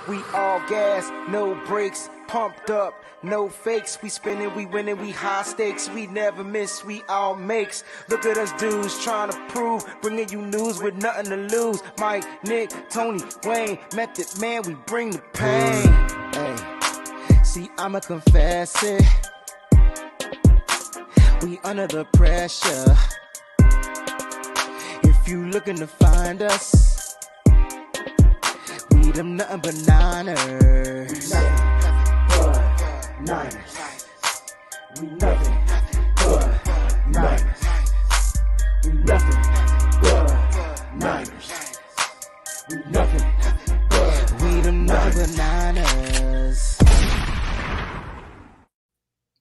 We all gas, no brakes, pumped up, no fakes. We spinning, we winning, we high stakes. We never miss, we all makes. Look at us dudes trying to prove, bringing you news with nothing to lose. Mike, Nick, Tony, Wayne, Method Man, we bring the pain. Hey, see, I'ma confess it. We under the pressure. If you looking to find us, we them nothing but Niners. Niners. We nothing but Niners. We nothing but Niners. We nothing but we them nothing but Niners.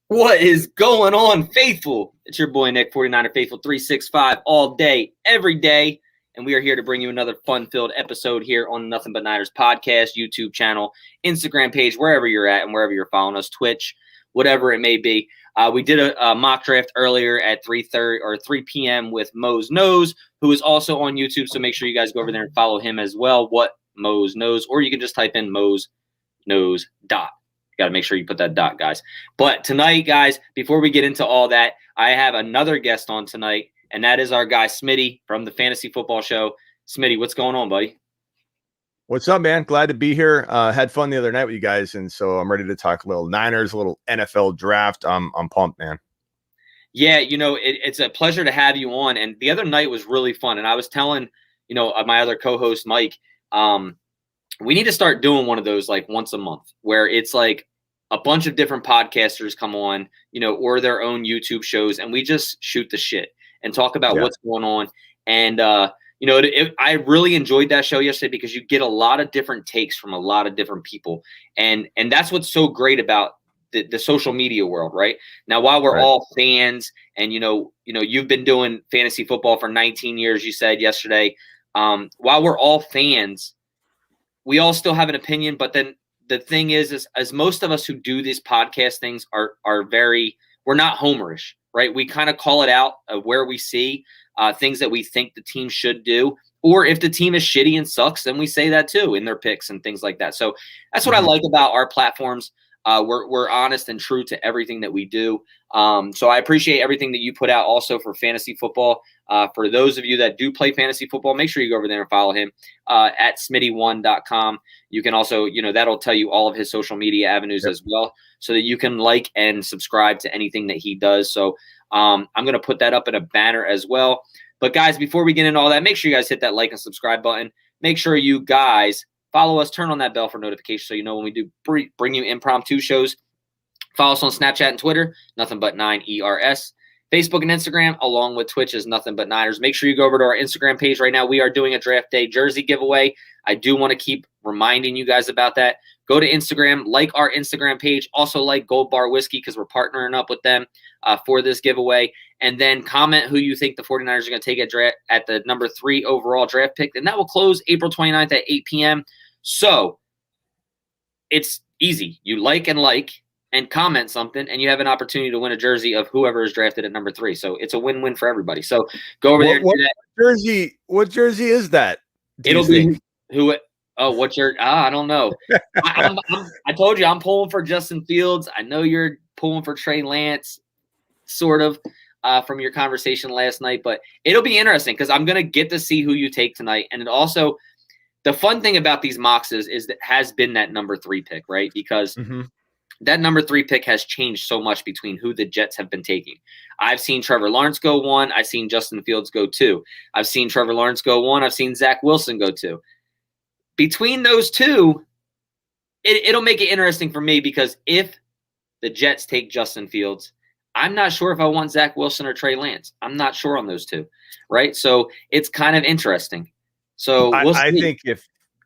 What is going on, faithful? It's your boy Nick, 49er Faithful 365, all day, every day. And we are here to bring you another fun-filled episode here on Nothing But Niners podcast, YouTube channel, Instagram page, wherever you're at and wherever you're following us, Twitch, whatever it may be. We did a mock draft earlier at 3:30 or 3 p.m. with Mo's Knows, who is also on YouTube. So make sure you guys go over there and follow him as well, What Mo's Knows, or you can just type in Mo's Knows dot. Got to make sure you put that dot, guys. But tonight, guys, before we get into all that, I have another guest on tonight, and that is our guy, Smitty, from the Fantasy Football Show. Smitty, what's going on, buddy? What's up, man? Glad to be here. Had fun the other night with you guys, and so I'm ready to talk a little Niners, a little NFL draft. I'm pumped, man. Yeah, it's a pleasure to have you on, and the other night was really fun, and I was telling, my other co-host, Mike, we need to start doing one of those like once a month where it's like a bunch of different podcasters come on, or their own YouTube shows, and we just shoot the shit and talk about what's going on. And, I really enjoyed that show yesterday because you get a lot of different takes from a lot of different people. And that's what's so great about the social media world, right? Now, while we're all fans and, you've been doing fantasy football for 19 years, you said yesterday, while we're all fans, we all still have an opinion, but then the thing is as most of us who do these podcast things are we're not homerish, right? We kind of call it out of where we see things that we think the team should do, or if the team is shitty and sucks, then we say that too in their picks and things like that. So that's what I like about our platforms. We're honest and true to everything that we do. So I appreciate everything that you put out also for fantasy football. For those of you that do play fantasy football, make sure you go over there and follow him at smitty1.com. You can also, that'll tell you all of his social media avenues as well, so that you can like and subscribe to anything that he does. So I'm going to put that up in a banner as well. But guys, before we get into all that, make sure you guys hit that like and subscribe button. Make sure you guys follow us, turn on that bell for notifications so you know when we do bring you impromptu shows. Follow us on Snapchat and Twitter, Nothing But 9ERS. Facebook and Instagram, along with Twitch, is Nothing But Niners. Make sure you go over to our Instagram page right now. We are doing a draft day jersey giveaway. I do want to keep reminding you guys about that. Go to Instagram, like our Instagram page. Also like Gold Bar Whiskey because we're partnering up with them for this giveaway. And then comment who you think the 49ers are going to take at the number 3 overall draft pick. And that will close April 29th at 8 p.m. So it's easy. You like and comment something, and you have an opportunity to win a jersey of whoever is drafted at number 3. So it's a win-win for everybody. So go over there and do that. What jersey is that? It'll be who? Oh, what's your? I don't know. I told you I'm pulling for Justin Fields. I know you're pulling for Trey Lance, sort of, from your conversation last night. But it'll be interesting because I'm gonna get to see who you take tonight, and it also the fun thing about these mocks is that has been that number 3 pick, right? Because that number 3 pick has changed so much between who the Jets have been taking. I've seen Trevor Lawrence go 1. I've seen Justin Fields go 2. I've seen Trevor Lawrence go 1. I've seen Zach Wilson go 2. Between those two, it'll make it interesting for me because if the Jets take Justin Fields, I'm not sure if I want Zach Wilson or Trey Lance. I'm not sure on those two, right? So it's kind of interesting. So I think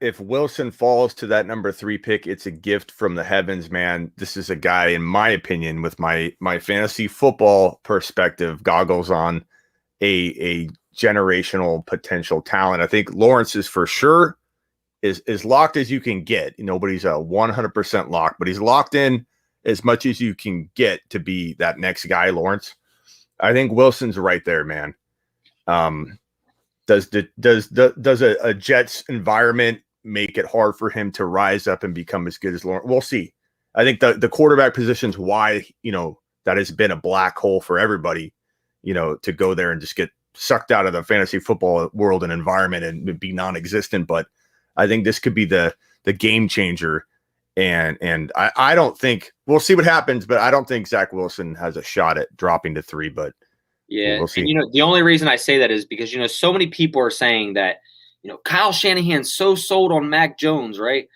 if Wilson falls to that number 3 pick, it's a gift from the heavens, man. This is a guy, in my opinion, with my fantasy football perspective goggles on, a generational potential talent. I think Lawrence is for sure is locked as you can get, but he's a 100% lock, but he's locked in as much as you can get to be that next guy, Lawrence. I think Wilson's right there, man. Does a Jets environment make it hard for him to rise up and become as good as Lawrence. We'll see. I think the quarterback position's why, that has been a black hole for everybody, to go there and just get sucked out of the fantasy football world and environment and be non-existent. But I think this could be the game changer. And I don't think, we'll see what happens, but I don't think Zach Wilson has a shot at dropping to 3, but yeah. We'll see. And, the only reason I say that is because, so many people are saying that, Kyle Shanahan's so sold on Mac Jones, right?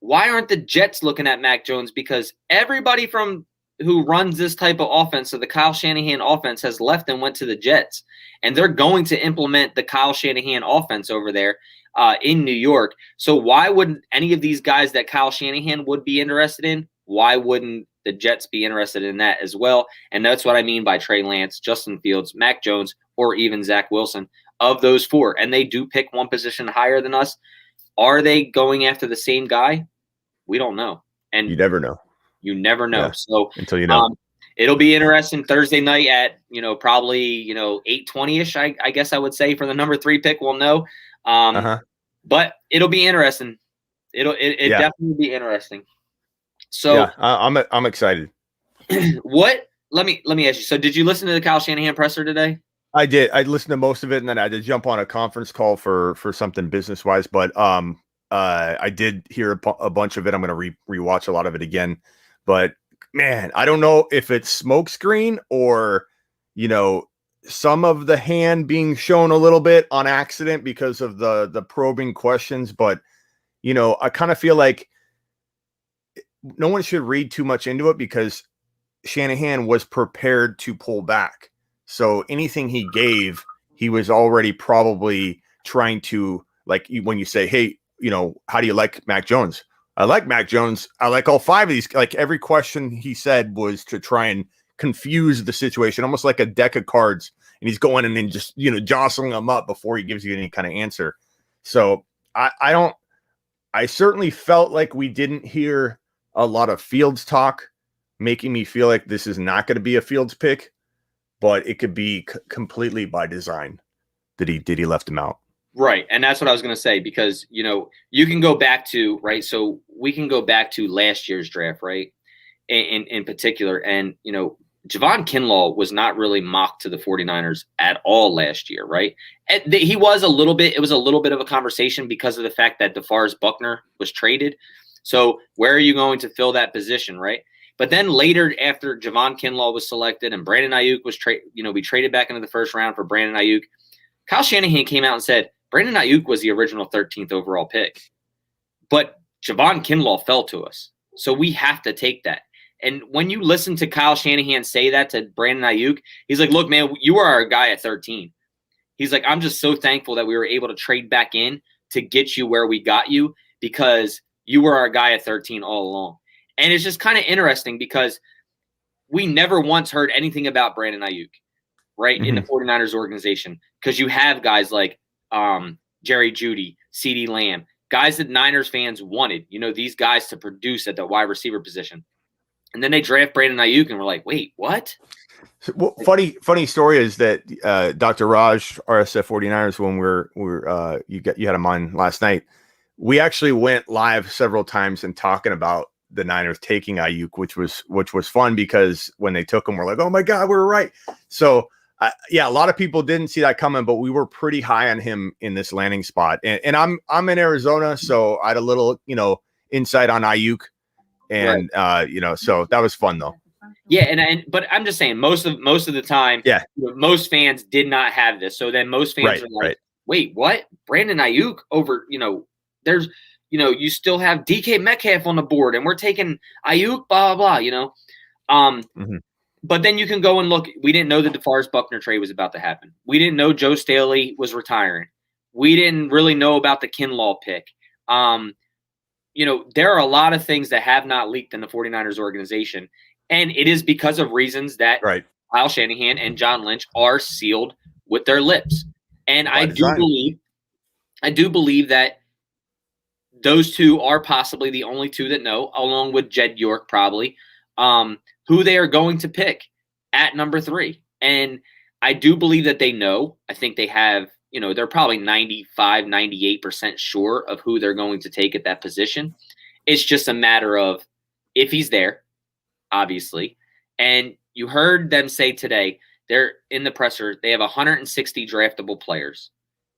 Why aren't the Jets looking at Mac Jones? Because everybody from who runs this type of offense, so the Kyle Shanahan offense, has left and went to the Jets. And they're going to implement the Kyle Shanahan offense over there in New York. So why wouldn't any of these guys that Kyle Shanahan would be interested in, why wouldn't the Jets be interested in that as well? And that's what I mean by Trey Lance, Justin Fields, Mac Jones, or even Zach Wilson, of those 4. And they do pick one position higher than us. Are they going after the same guy? We don't know. And you never know. You never know. Yeah, so until you know. It'll be interesting Thursday night at, probably, 8:20-ish, I guess I would say, for the number 3 pick. We'll know. But it'll be interesting. It'll definitely be interesting. So yeah, I'm excited. What? Let me ask you. So did you listen to the Kyle Shanahan presser today? I did. I listened to most of it, and then I had to jump on a conference call for something business wise. But I did hear a bunch of it. I'm going to rewatch a lot of it again. But man, I don't know if it's smokescreen or some of the hand being shown a little bit on accident because of the probing questions. But I kind of feel like no one should read too much into it because Shanahan was prepared to pull back. So anything he gave, he was already probably trying to, like, when you say, hey, how do you like Mac Jones? I like Mac Jones. I like all 5 of these. Like, every question he said was to try and confuse the situation, almost like a deck of cards. And he's going in and just, jostling them up before he gives you any kind of answer. So I certainly felt like we didn't hear a lot of Fields talk, making me feel like this is not going to be a Fields pick, but it could be completely by design that he left him out. Right. And that's what I was going to say, because, you can go back to, right. So we can go back to last year's draft, right. In particular. And, Javon Kinlaw was not really mocked to the 49ers at all last year. Right. And he was a little bit of a conversation because of the fact that DeForest Buckner was traded. So where are you going to fill that position? Right. But then later, after Javon Kinlaw was selected and Brandon Ayuk was we traded back into the first round for Brandon Ayuk, Kyle Shanahan came out and said Brandon Ayuk was the original 13th overall pick, but Javon Kinlaw fell to us. So we have to take that. And when you listen to Kyle Shanahan say that to Brandon Ayuk, he's like, look, man, you are our guy at 13. He's like, I'm just so thankful that we were able to trade back in to get you where we got you, because you were our guy at 13 all along. And it's just kind of interesting because we never once heard anything about Brandon Ayuk, right, in the 49ers organization, because you have guys like Jerry Jeudy, CeeDee Lamb, guys that Niners fans wanted, these guys to produce at the wide receiver position. And then they draft Brandon Ayuk, and we're like, wait, what? Well, funny story is that Dr. Raj, RSF 49ers, when you had him on last night, we actually went live several times and talking about the Niners taking Ayuk, which was fun because when they took him, we're like, oh my God, we were right. So a lot of people didn't see that coming, but we were pretty high on him in this landing spot. And I'm in Arizona, so I had a little, insight on Ayuk. And right. So that was fun though. Yeah, but I'm just saying most of the time, most fans did not have this. So then most fans are like, wait, what? Brandon Ayuk over, there's, you still have DK Metcalf on the board, and we're taking Ayuk, blah blah blah. But then you can go and look. We didn't know the DeForest Buckner trade was about to happen. We didn't know Joe Staley was retiring. We didn't really know about the Kinlaw pick. There are a lot of things that have not leaked in the 49ers organization. And it is because of reasons that Kyle Shanahan and John Lynch are sealed with their lips. And I do believe that those two are possibly the only two that know, along with Jed York probably, who they are going to pick at number 3. And I do believe that they know. I think they have they're probably 95, 98% sure of who they're going to take at that position. It's just a matter of if he's there, obviously. And you heard them say today, they're in the presser, they have 160 draftable players.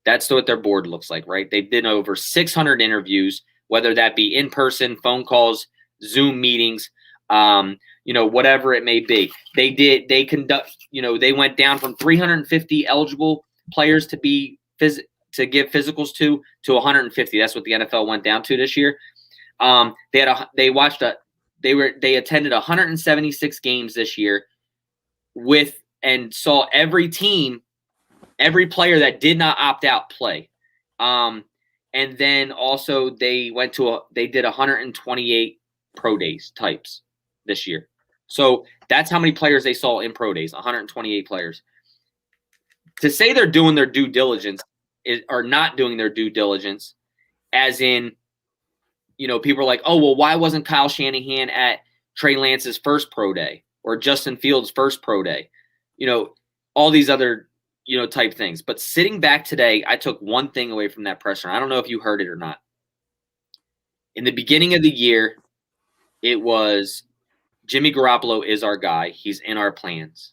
That's what their board looks like, right? They've done over 600 interviews, whether that be in person, phone calls, Zoom meetings, whatever it may be. They went down from 350 eligible players to give physicals to 150. That's what the NFL went down to this year. They attended 176 games this year and saw every team, every player that did not opt out play. And then also they did 128 pro days types this year. So that's how many players they saw in pro days, 128 players. To say they're doing their due diligence or not doing their due diligence, as in, people are like, oh, well, why wasn't Kyle Shanahan at Trey Lance's first pro day or Justin Fields' first pro day? All these other, type things. But sitting back today, I took one thing away from that presser. I don't know if you heard it or not. In the beginning of the year, it was Jimmy Garoppolo is our guy. He's in our plans.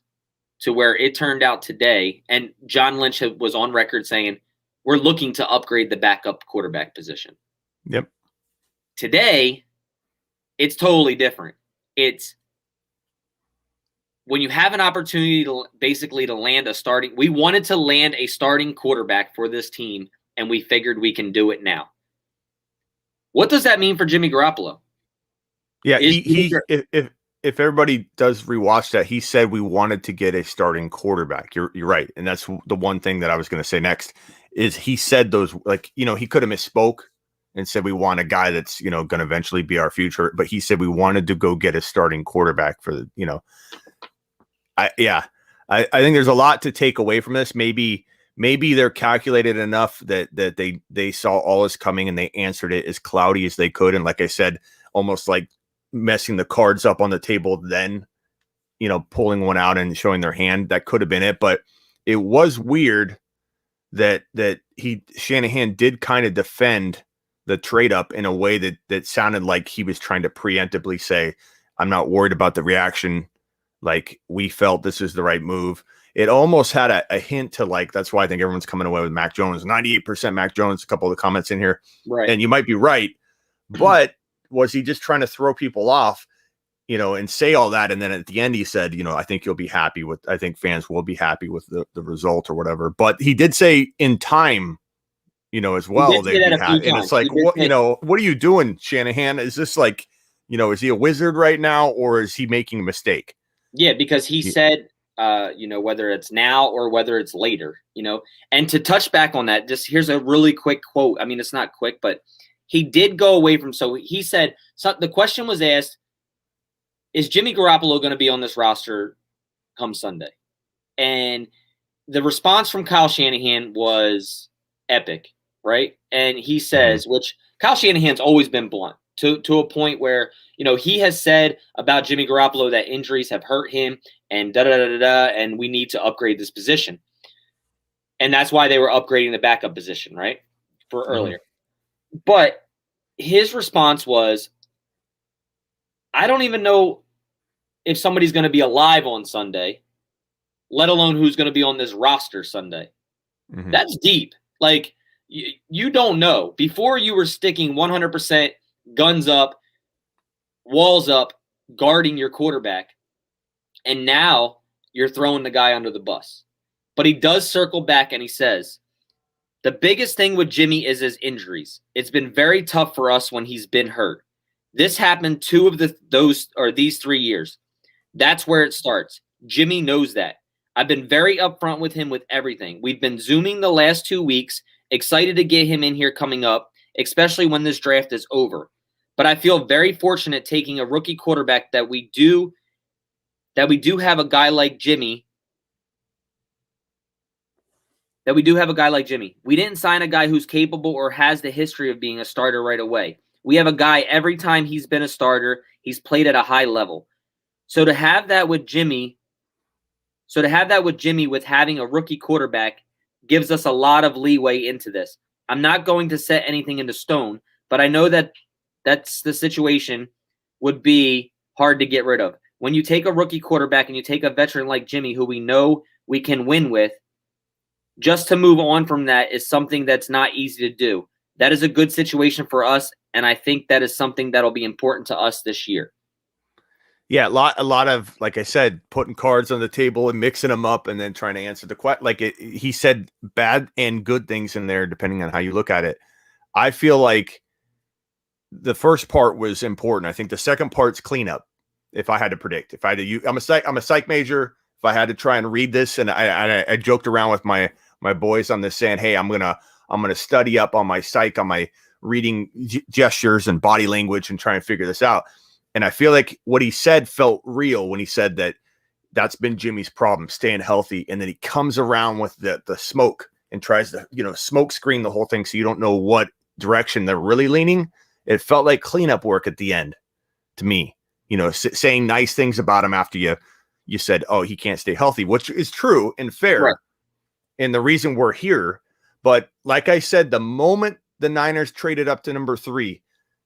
To where it turned out today, and John Lynch was on record saying, we're looking to upgrade the backup quarterback position. Yep. Today, it's totally different. It's when you have an opportunity to land a starting – we wanted to land a starting quarterback for this team, and we figured we can do it now. What does that mean for Jimmy Garoppolo? Yeah, if everybody does rewatch that, he said we wanted to get a starting quarterback. You're right, and that's the one thing that I was going to say next is he said those he could have misspoke and said we want a guy that's going to eventually be our future, but he said we wanted to go get a starting quarterback for the I think there's a lot to take away from this. Maybe they're calculated enough that they saw all this coming and they answered it as cloudy as they could, and like I said, almost like messing the cards up on the table, then pulling one out and showing their hand. That could have been it, but it was weird that Shanahan did kind of defend the trade up in a way that sounded like he was trying to preemptively say, I'm not worried about the reaction. Like, we felt this is the right move. It almost had a hint to that's why I think everyone's coming away with Mac Jones, 98% Mac Jones, a couple of the comments in here. Right. And you might be right, but was he just trying to throw people off, and say all that? And then at the end, he said, I think I think fans will be happy with the result or whatever. But he did say in time, as well, they'd be happy. And it's like, what are you doing, Shanahan? Is this is he a wizard right now, or is he making a mistake? Yeah, because he said, whether it's now or whether it's later, and to touch back on that, just here's a really quick quote. I mean, it's not quick, but he did go away from, so he said, the question was asked, is Jimmy Garoppolo going to be on this roster come Sunday? And the response from Kyle Shanahan was epic, right? And he says, which Kyle Shanahan's always been blunt to a point where, he has said about Jimmy Garoppolo that injuries have hurt him and and we need to upgrade this position. And that's why they were upgrading the backup position, right? For earlier. But his response was, I don't even know if somebody's going to be alive on Sunday, let alone who's going to be on this roster Sunday. Mm-hmm. That's deep. Like, you don't know. Before, you were sticking 100% guns up, walls up, guarding your quarterback. And now you're throwing the guy under the bus. But he does circle back and he says, the biggest thing with Jimmy is his injuries. It's been very tough for us when he's been hurt. This happened these 3 years. That's where it starts. Jimmy knows that. I've been very upfront with him with everything. We've been Zooming the last 2 weeks, excited to get him in here coming up, especially when this draft is over. But I feel very fortunate taking a rookie quarterback that we do have a guy like Jimmy. We didn't sign a guy who's capable or has the history of being a starter right away. We have a guy every time he's been a starter, he's played at a high level. So to have that with Jimmy with having a rookie quarterback, gives us a lot of leeway into this. I'm not going to set anything into stone, but I know that that's the situation would be hard to get rid of. When you take a rookie quarterback and you take a veteran like Jimmy, who we know we can win with, just to move on from that is something that's not easy to do. That is a good situation for us, and I think that is something that'll be important to us this year. Yeah, a lot of, like I said, putting cards on the table and mixing them up and then trying to answer the question. He said bad and good things in there, depending on how you look at it. I feel like the first part was important. I think the second part's cleanup. If I had to predict, if I had to, I'm a psych major. If I had to try and read this, and I joked around with my boys on this, saying, "Hey, I'm gonna study up on my psych, on my reading gestures and body language, and try and figure this out." And I feel like what he said felt real when he said that that's been Jimmy's problem, staying healthy. And then he comes around with the smoke and tries to, smoke screen the whole thing so you don't know what direction they're really leaning. It felt like cleanup work at the end to me, saying nice things about him after you said, oh, he can't stay healthy, which is true and fair. Right. And the reason we're here. But like I said, the moment the Niners traded up to number 3,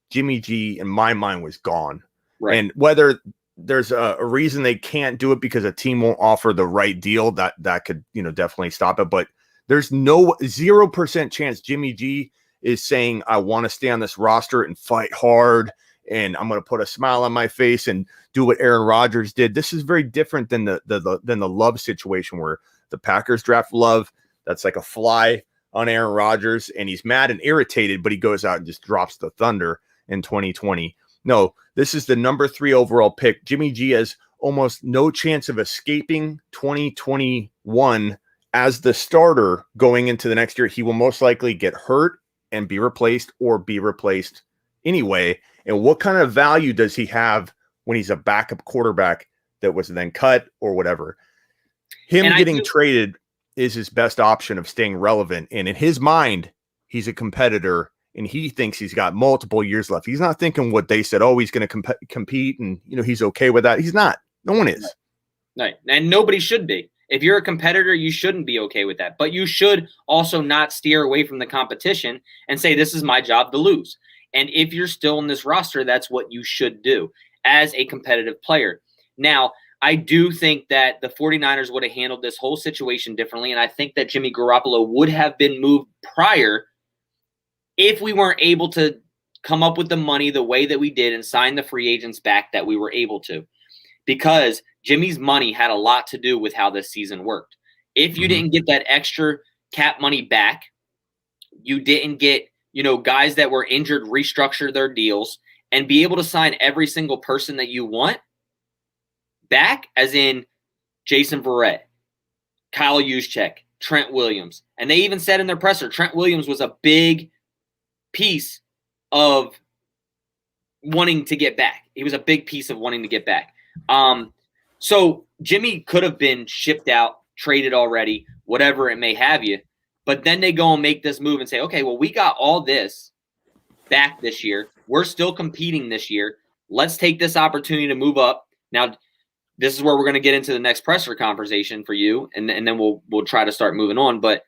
Jimmy G, in my mind, was gone. Right. And whether there's a reason they can't do it because a team won't offer the right deal, that could, definitely stop it. But there's 0% chance Jimmy G is saying, I want to stay on this roster and fight hard, and I'm going to put a smile on my face and do what Aaron Rodgers did. This is very different than the Love situation, where the Packers draft Love. That's like a fly on Aaron Rodgers, and he's mad and irritated, but he goes out and just drops the thunder in 2020. No, this is the number 3 overall pick. Jimmy G has almost no chance of escaping 2021 as the starter going into the next year. He will most likely get hurt and be replaced, or be replaced anyway. And what kind of value does he have when he's a backup quarterback that was then cut or whatever? Him getting traded is his best option of staying relevant. And in his mind, he's a competitor, and he thinks he's got multiple years left. He's not thinking what they said, oh, he's going to compete and, he's okay with that. He's not. No one is. Right. And nobody should be. If you're a competitor, you shouldn't be okay with that. But you should also not steer away from the competition and say, this is my job to lose. And if you're still in this roster, that's what you should do as a competitive player. Now, I do think that the 49ers would have handled this whole situation differently, and I think that Jimmy Garoppolo would have been moved prior if we weren't able to come up with the money the way that we did and sign the free agents back that we were able to. Because Jimmy's money had a lot to do with how this season worked. If you didn't get that extra cap money back, you didn't get, guys that were injured restructure their deals and be able to sign every single person that you want back, as in Jason Verrett, Kyle Juszczyk, Trent Williams. And they even said in their presser, Trent Williams was a big piece of wanting to get back. He was a big piece of wanting to get back. So Jimmy could have been shipped out, traded already, whatever it may have you. But then they go and make this move and say, okay, well, we got all this back this year. We're still competing this year. Let's take this opportunity to move up. Now, this is where we're going to get into the next presser conversation for you, and then we'll try to start moving on. But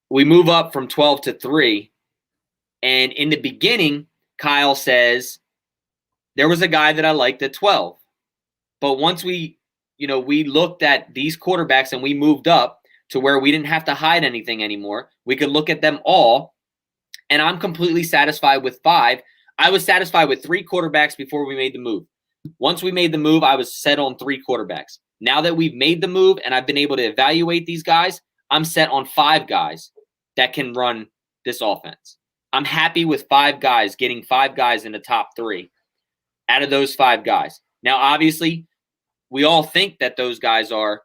we move up from 12 to 3, and in the beginning, Kyle says, there was a guy that I liked at 12. But once we looked at these quarterbacks and we moved up to where we didn't have to hide anything anymore, we could look at them all, and I'm completely satisfied with 5. I was satisfied with 3 quarterbacks before we made the move. Once we made the move, I was set on 3 quarterbacks. Now that we've made the move and I've been able to evaluate these guys, I'm set on 5 guys that can run this offense. I'm happy with 5 guys, getting 5 guys in the top 3 out of those 5 guys. Now, obviously, we all think that those guys are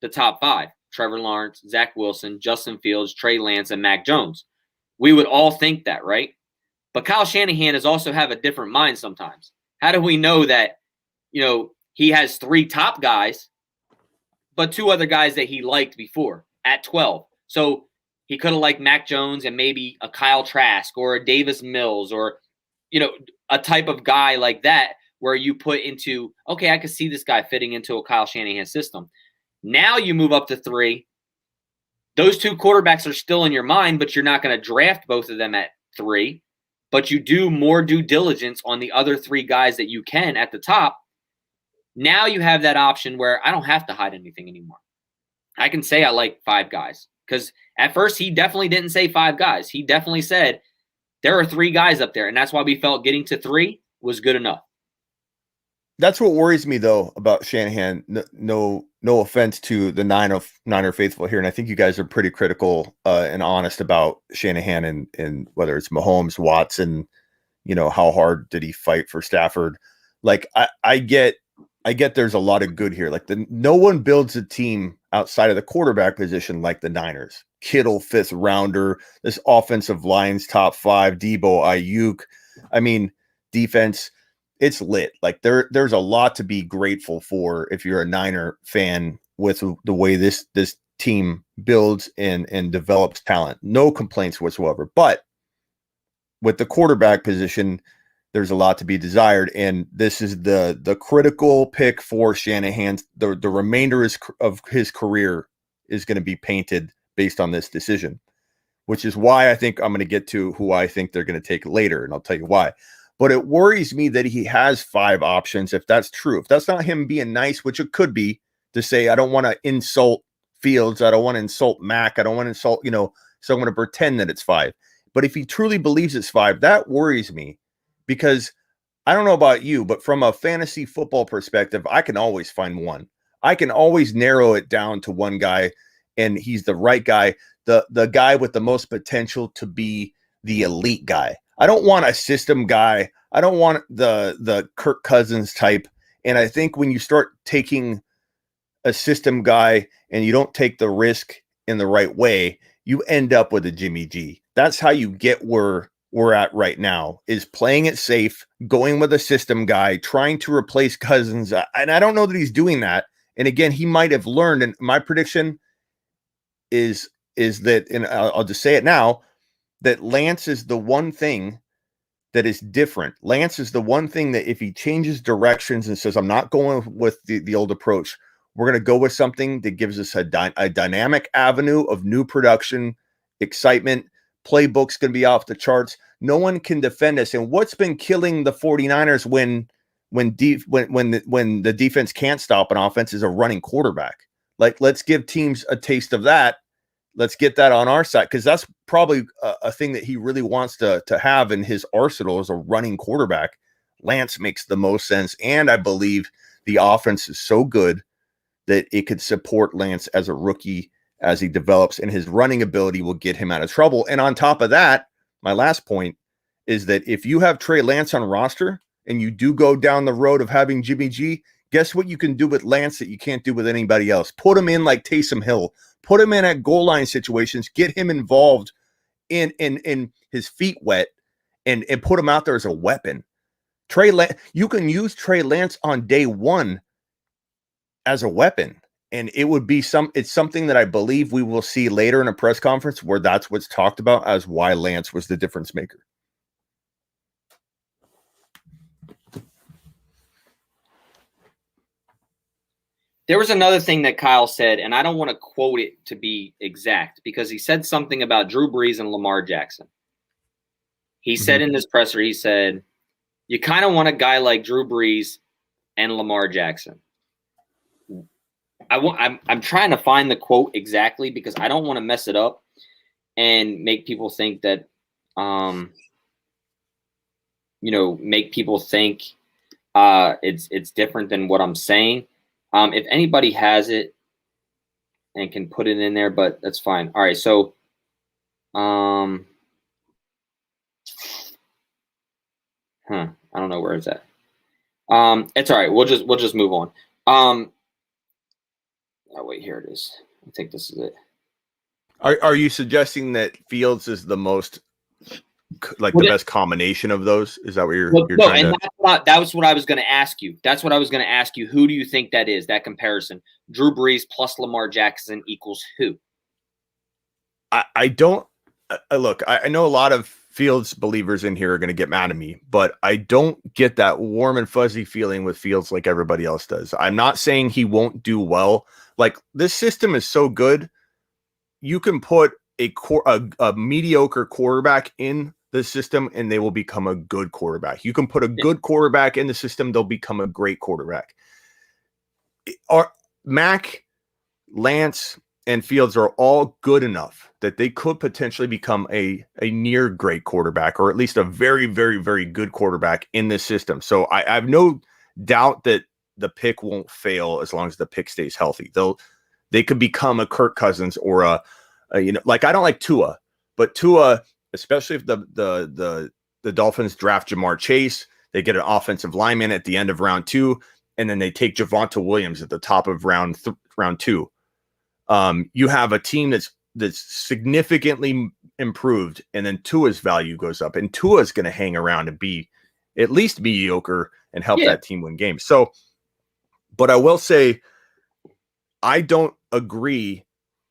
the top 5. Trevor Lawrence, Zach Wilson, Justin Fields, Trey Lance, and Mac Jones. We would all think that, right? But Kyle Shanahan has also have a different mind sometimes. How do we know that, he has 3 top guys, but 2 other guys that he liked before at 12? So he could have liked Mac Jones and maybe a Kyle Trask or a Davis Mills or, a type of guy like that where you put into, okay, I could see this guy fitting into a Kyle Shanahan system. Now you move up to 3 those two quarterbacks are still in your mind, but you're not going to draft both of them at 3. But you do more due diligence on the other 3 guys that you can at the top. Now you have that option where I don't have to hide anything anymore. I can say I like 5 guys. Because at first he definitely didn't say 5 guys. He definitely said there are 3 guys up there. And that's why we felt getting to 3 was good enough. That's what worries me, though, about Shanahan. No offense to the Niner faithful here, and I think you guys are pretty critical and honest about Shanahan and whether it's Mahomes, Watson, how hard did he fight for Stafford? Like I get there's a lot of good here. Like no one builds a team outside of the quarterback position like the Niners. Kittle, 5th rounder, this offensive line's top 5, Debo, Ayuk. I mean, defense. It's lit. Like there's a lot to be grateful for if you're a Niner fan with the way this team builds and develops talent. No complaints whatsoever. But with the quarterback position, there's a lot to be desired. And this is the critical pick for Shanahan. The remainder of his career is going to be painted based on this decision, which is why I think I'm going to get to who I think they're going to take later. And I'll tell you why. But it worries me that he has 5 options, if that's true. If that's not him being nice, which it could be, to say, I don't want to insult Fields. I don't want to insult Mac. I don't want to insult, so I'm going to pretend that it's 5. But if he truly believes it's 5, that worries me because I don't know about you, but from a fantasy football perspective, I can always find one. I can always narrow it down to one guy, and he's the right guy, the guy with the most potential to be the elite guy. I don't want a system guy. I don't want the Kirk Cousins type. And I think when you start taking a system guy and you don't take the risk in the right way, you end up with a Jimmy G. That's how you get where we're at right now, is playing it safe, going with a system guy, trying to replace Cousins. And I don't know that he's doing that. And again, he might have learned. And my prediction is that, and I'll just say it now, that Lance is the one thing that is different. Lance is the one thing that if he changes directions and says, I'm not going with the old approach, we're going to go with something that gives us a dynamic avenue of new production, excitement, playbook's going to be off the charts. No one can defend us. And what's been killing the 49ers when the defense can't stop an offense is a running quarterback. Like, let's give teams a taste of that. Let's get that on our side, because that's probably a thing that he really wants to have in his arsenal as a running quarterback. Lance makes the most sense, and I believe the offense is so good that it could support Lance as a rookie as he develops, and his running ability will get him out of trouble. And on top of that, my last point is that if you have Trey Lance on roster and you do go down the road of having Jimmy G, guess what you can do with Lance that you can't do with anybody else? Put him in like Taysom Hill. Put him in at goal line situations, get him involved in his feet wet, and put him out there as a weapon. You can use Trey Lance on day 1 as a weapon. And it would be it's something that I believe we will see later in a press conference where that's what's talked about as why Lance was the difference maker. There was another thing that Kyle said, and I don't want to quote it to be exact, because he said something about Drew Brees and Lamar Jackson. He said in this presser, he said, you kind of want a guy like Drew Brees and Lamar Jackson. I'm trying to find the quote exactly because I don't want to mess it up and make people think that, make people think it's different than what I'm saying. If anybody has it and can put it in there, but that's fine. All right, so I don't know where it's at. It's all right. We'll just move on. Oh wait, here it is. I think this is it. Are you suggesting that Fields is the most the best combination of those? Is that what you're trying to? That was what I was going to ask you. That's what I was going to ask you. Who do you think that is? That comparison: Drew Brees plus Lamar Jackson equals who? I don't look. I know a lot of Fields believers in here are going to get mad at me, but I don't get that warm and fuzzy feeling with Fields like everybody else does. I'm not saying he won't do well. Like, this system is so good. you can put a mediocre quarterback in the system and they will become a good quarterback. You can put a good quarterback in the system, they'll become a great quarterback. Mac, Lance, and Fields are all good enough that they could potentially become a near great quarterback, or at least a very, very, very good quarterback in this system. So I have no doubt that the pick won't fail as long as the pick stays healthy. They could become a Kirk Cousins or a like, I don't like Tua, but Tua, especially if the Dolphins draft Jamar Chase, they get an offensive lineman at the end of round 2, and then they take Javonte Williams at the top of round 2. You have a team that's significantly improved, and then Tua's value goes up, and Tua's going to hang around and be at least mediocre and help that team win games. So, but I will say, I don't agree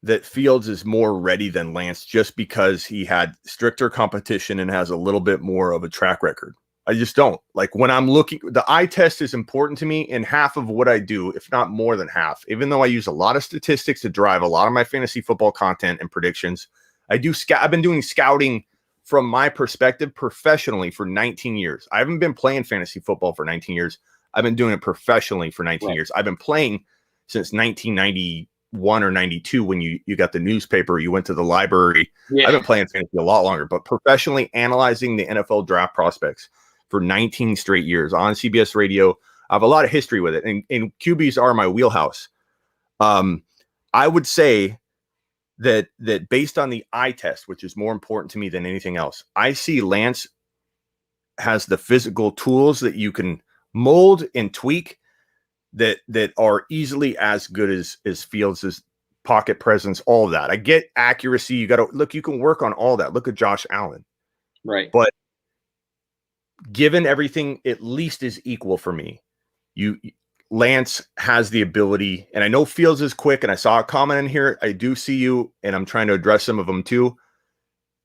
that Fields is more ready than Lance just because he had stricter competition and has a little bit more of a track record. I just don't. Like, when I'm looking, the eye test is important to me, and half of what I do, if not more than half, even though I use a lot of statistics to drive a lot of my fantasy football content and predictions, I've been doing scouting from my perspective professionally for 19 years. I haven't been playing fantasy football for 19 years. I've been doing it professionally for 19 years. I've been playing since 1991 or 92 when you got the newspaper, you went to the library. I've been playing fantasy a lot longer, but professionally analyzing the NFL draft prospects for 19 straight years on CBS radio. I have a lot of history with it, and QBs are my wheelhouse. I would say that based on the eye test, which is more important to me than anything else, I see Lance has the physical tools that you can mold and tweak that are easily as good as Fields' pocket presence, all of that. I get accuracy. You got to look, you can work on all that. Look at Josh Allen. Right. But given everything at least is equal for me, Lance has the ability, and I know Fields is quick, and I saw a comment in here. I do see you, and I'm trying to address some of them too.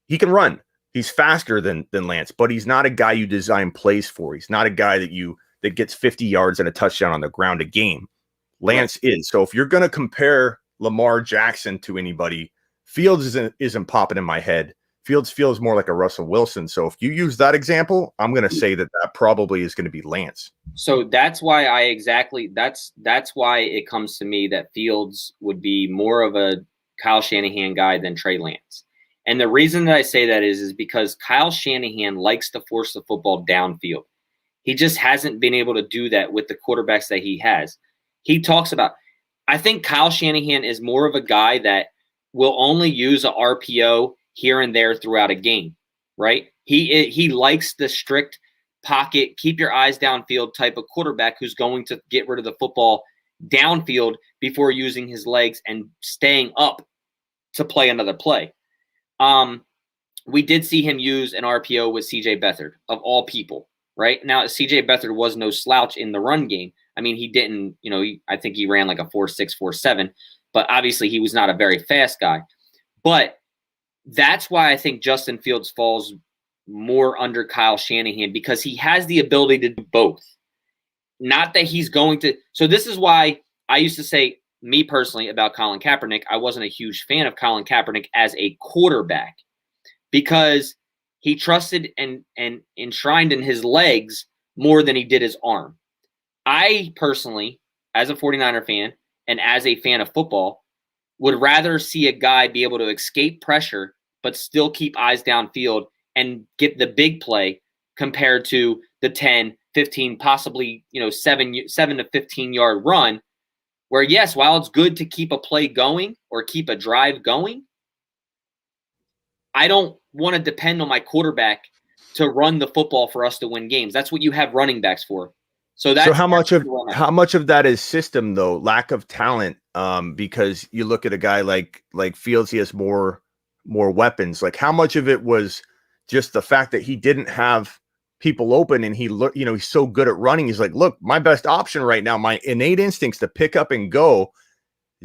He can run. He's faster than Lance, but he's not a guy you design plays for. He's not a guy that gets 50 yards and a touchdown on the ground a game. Lance is. So if you're going to compare Lamar Jackson to anybody, Fields isn't popping in my head. Fields feels more like a Russell Wilson. So if you use that example, I'm going to say that probably is going to be Lance. So that's why that's why it comes to me that Fields would be more of a Kyle Shanahan guy than Trey Lance. And the reason that I say that is because Kyle Shanahan likes to force the football downfield. He just hasn't been able to do that with the quarterbacks that he has. He talks about, I think Kyle Shanahan is more of a guy that will only use a RPO here and there throughout a game, right? He likes the strict pocket, keep your eyes downfield type of quarterback who's going to get rid of the football downfield before using his legs and staying up to play another play. We did see him use an RPO with CJ Beathard, of all people, right? Now, CJ Beathard was no slouch in the run game. I mean, he didn't, I think he ran like a 4.6, 4.7, but obviously he was not a very fast guy. But that's why I think Justin Fields falls more under Kyle Shanahan, because he has the ability to do both. Not that he's going to. So this is why I used to say, me personally, about Colin Kaepernick, I wasn't a huge fan of Colin Kaepernick as a quarterback, because he trusted and enshrined in his legs more than he did his arm. I personally, as a 49er fan and as a fan of football, would rather see a guy be able to escape pressure but still keep eyes downfield and get the big play compared to the 10, 15, possibly 7 to 15 yard run, where, yes, while it's good to keep a play going or keep a drive going, I don't want to depend on my quarterback to run the football for us to win games. That's what you have running backs for. So how much of that is system, though, lack of talent? Because you look at a guy like Fields, he has more weapons. Like, how much of it was just the fact that he didn't have people open, and he's so good at running. He's like, look, my best option right now, my innate instincts to pick up and go,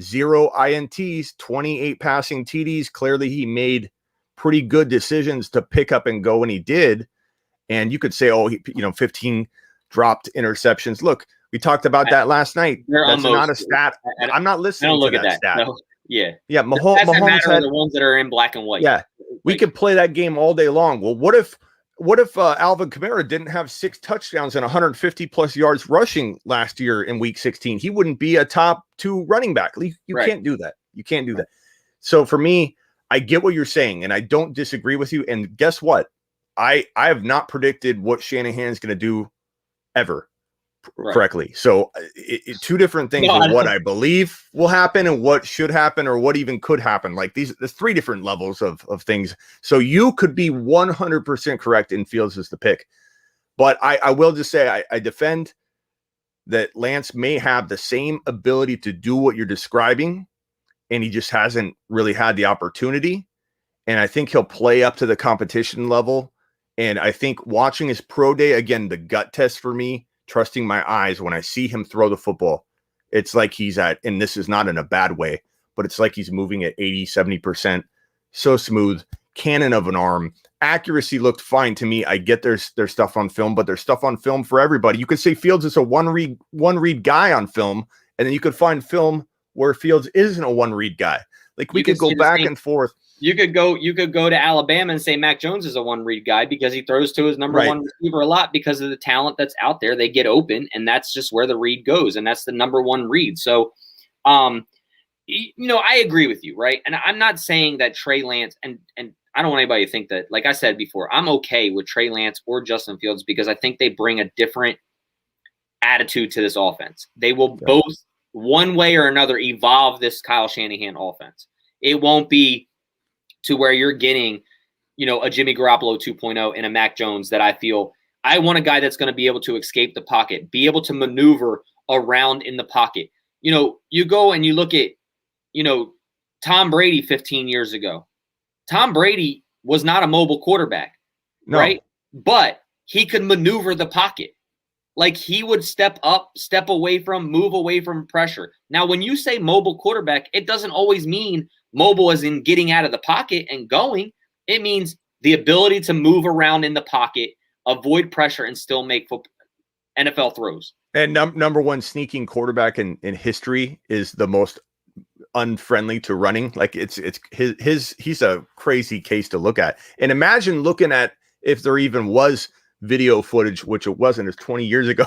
0 INTs, 28 passing TDs. Clearly he made pretty good decisions to pick up and go, and he did. And you could say, 15 dropped interceptions. Look, we talked about that last night. That's not a stat. I'm not listening to that stat. No. Yeah. Yeah, The stats that Mahomes matter are had, the ones that are in black and white. yeah, we could play that game all day long. Well, what if Alvin Kamara didn't have 6 touchdowns and 150 plus yards rushing last year in week 16? He wouldn't be a top 2 running back. You can't do that. You can't do that. So for me, I get what you're saying, and I don't disagree with you. And guess what? I have not predicted what Shanahan's going to do ever correctly. So two different things of what I believe will happen and what should happen or what even could happen. Like there's 3 different levels of things. So you could be 100% correct in Fields as the pick. But I will just say I defend that Lance may have the same ability to do what you're describing, and he just hasn't really had the opportunity. And I think he'll play up to the competition level. And I think watching his pro day, again, the gut test for me, trusting my eyes when I see him throw the football, it's like he's at, and this is not in a bad way, but it's like he's moving at 80, 70%. So smooth, cannon of an arm. Accuracy looked fine to me. I get there's stuff on film, but there's stuff on film for everybody. You could say Fields is a one read guy on film, and then you could find film where Fields isn't a one read guy. Like we could go back and forth. You could go to Alabama and say Mac Jones is a one read guy because he throws to his number one receiver a lot because of the talent that's out there. They get open, and that's just where the read goes, and that's the number one read. So, I agree with you, right? And I'm not saying that Trey Lance and I don't want anybody to think that, like I said before, I'm okay with Trey Lance or Justin Fields because I think they bring a different attitude to this offense. They will both, one way or another, evolve this Kyle Shanahan offense. It won't be to where you're getting, a Jimmy Garoppolo 2.0 and a Mac Jones that I want a guy that's going to be able to escape the pocket, be able to maneuver around in the pocket. You go and you look at, Tom Brady 15 years ago. Tom Brady was not a mobile quarterback, right? But he could maneuver the pocket. Like he would step up, step away from, move away from pressure. Now, when you say mobile quarterback, it doesn't always mean mobile as in getting out of the pocket and going. It means the ability to move around in the pocket, avoid pressure, and still make NFL throws. And number one sneaking quarterback in history is the most unfriendly to running. Like it's he's a crazy case to look at. And imagine looking at if there even was video footage, which it wasn't. It's 20 years ago.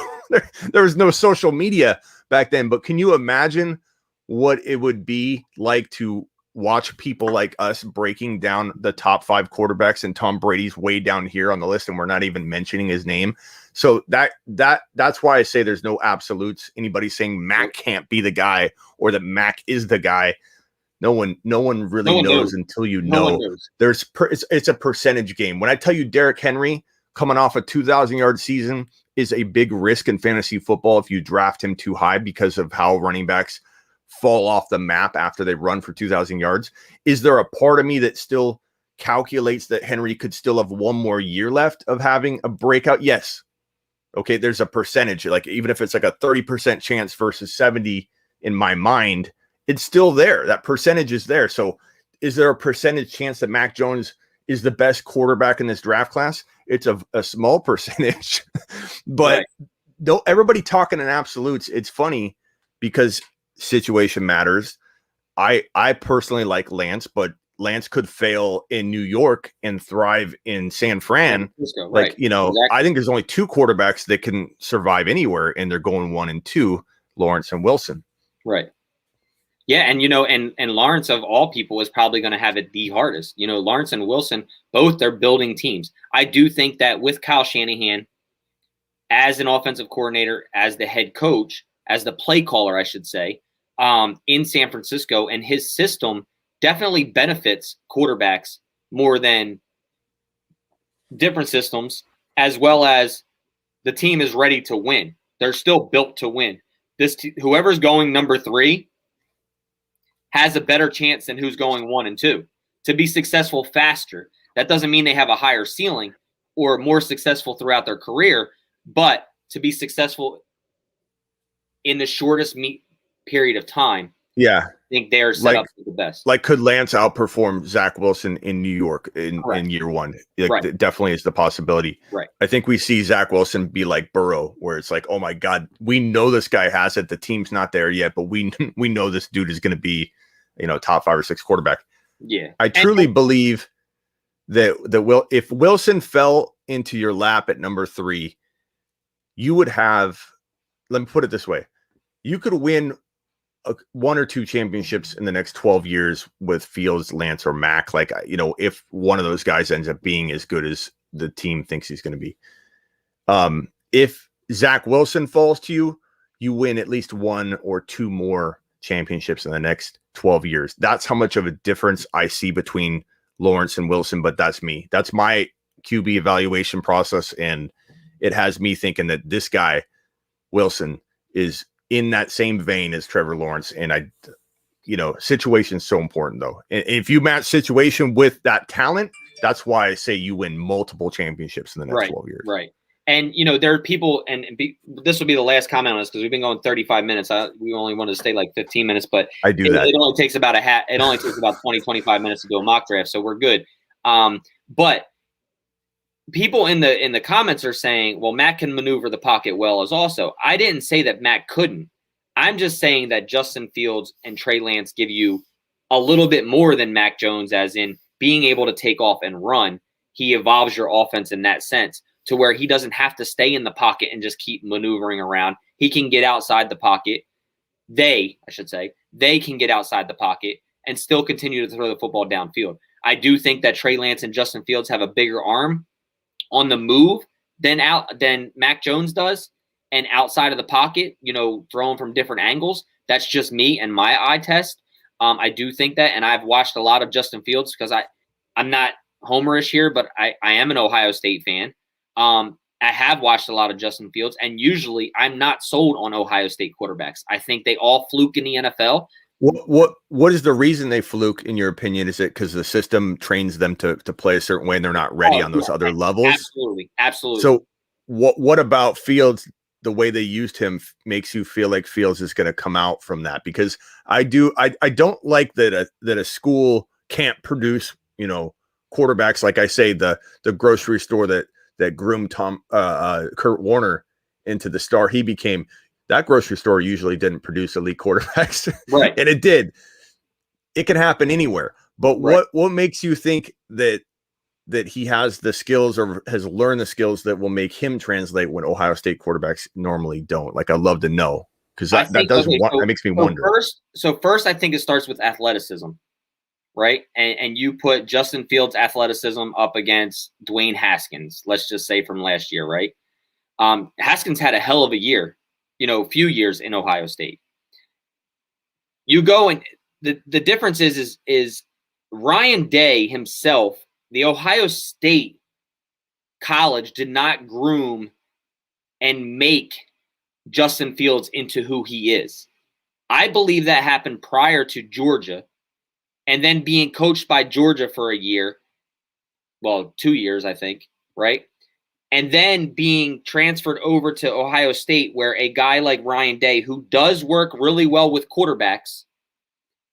There was no social media back then. But can you imagine what it would be like to watch people like us breaking down the top 5 quarterbacks, and Tom Brady's way down here on the list, and we're not even mentioning his name? So that's why I say there's no absolutes. Anybody saying Mac can't be the guy or that Mac is the guy, no one really knows until you know. It's a percentage game. When I tell you Derrick Henry coming off a 2,000-yard season is a big risk in fantasy football if you draft him too high because of how running backs fall off the map after they run for 2,000 yards. Is there a part of me that still calculates that Henry could still have one more year left of having a breakout? Yes. Okay, there's a percentage. Like even if it's like a 30% chance versus 70 in my mind, it's still there. That percentage is there. So is there a percentage chance that Mac Jones is the best quarterback in this draft class? It's a small percentage, but don't everybody talking in absolutes. It's funny because situation matters. I personally like Lance, but Lance could fail in New York and thrive in San Fran. Exactly. I think there's only 2 quarterbacks that can survive anywhere, and they're going 1 and 2, Lawrence and Wilson. Right. Yeah, and and Lawrence of all people is probably going to have it the hardest. Lawrence and Wilson, both are building teams. I do think that with Kyle Shanahan as an offensive coordinator, as the head coach, as the play caller, I should say, in San Francisco, and his system definitely benefits quarterbacks more than different systems, as well as the team is ready to win. They're still built to win. Whoever's going number 3 has a better chance than who's going 1 and 2 to be successful faster. That doesn't mean they have a higher ceiling or more successful throughout their career, but to be successful in the shortest period of time. Yeah. I think they're set up for the best. Like, could Lance outperform Zach Wilson in New York in year 1? It definitely is the possibility. Right. I think we see Zach Wilson be like Burrow, where it's like, oh my God, we know this guy has it. The team's not there yet, but we know this dude is going to be top 5 or 6 quarterback. Yeah. I truly believe that if Wilson fell into your lap at number 3, you would have, let me put it this way. You could win 1 or 2 championships in the next 12 years with Fields, Lance, or Mac. Like, if one of those guys ends up being as good as the team thinks he's going to be. If Zach Wilson falls to you, you win at least 1 or 2 more championships in the next 12 years. That's how much of a difference I see between Lawrence and Wilson, but that's me. That's my QB evaluation process, and it has me thinking that this guy, Wilson, is in that same vein as Trevor Lawrence. And situation's so important, though. And if you match situation with that talent, that's why I say you win multiple championships in the next 12 years. Right. And, there are people, this will be the last comment on this because we've been going 35 minutes. We only wanted to stay like 15 minutes, but I do that. It only takes about 20-25 minutes to do a mock draft. So we're good. But people in the comments are saying, well, Mac can maneuver the pocket well as also. I didn't say that Mac couldn't. I'm just saying that Justin Fields and Trey Lance give you a little bit more than Mac Jones, as in being able to take off and run. He evolves your offense in that sense, to where he doesn't have to stay in the pocket and just keep maneuvering around. He can get outside the pocket. They can get outside the pocket and still continue to throw the football downfield. I do think that Trey Lance and Justin Fields have a bigger arm on the move than Mac Jones does, and outside of the pocket, throwing from different angles. That's just me and my eye test. I do think that, and I've watched a lot of Justin Fields because I'm not homerish here, but I am an Ohio State fan. I have watched a lot of Justin Fields, and usually I'm not sold on Ohio State quarterbacks. I think they all fluke in the NFL. What is the reason they fluke, in your opinion? Is it because the system trains them to play a certain way and they're not ready on those other levels? Absolutely. So what about Fields, the way they used him, makes you feel like Fields is going to come out from that? Because I don't like that a school can't produce, quarterbacks. Like I say, the grocery store that groomed Kurt Warner into the star he became. That grocery store usually didn't produce elite quarterbacks. Right. And it did. It can happen anywhere. But what makes you think that he has the skills or has learned the skills that will make him translate when Ohio State quarterbacks normally don't? Like, I'd love to know, because that makes me wonder. First, I think it starts with athleticism, right? And you put Justin Fields' athleticism up against Dwayne Haskins, let's just say from last year, right? Haskins had a hell of a year, few years in Ohio State. You go, and the difference is Ryan Day himself, the Ohio State college did not groom and make Justin Fields into who he is. I believe that happened prior to Georgia, and then being coached by Georgia for a year, 2 years, I think, right? And then being transferred over to Ohio State, where a guy like Ryan Day, who does work really well with quarterbacks,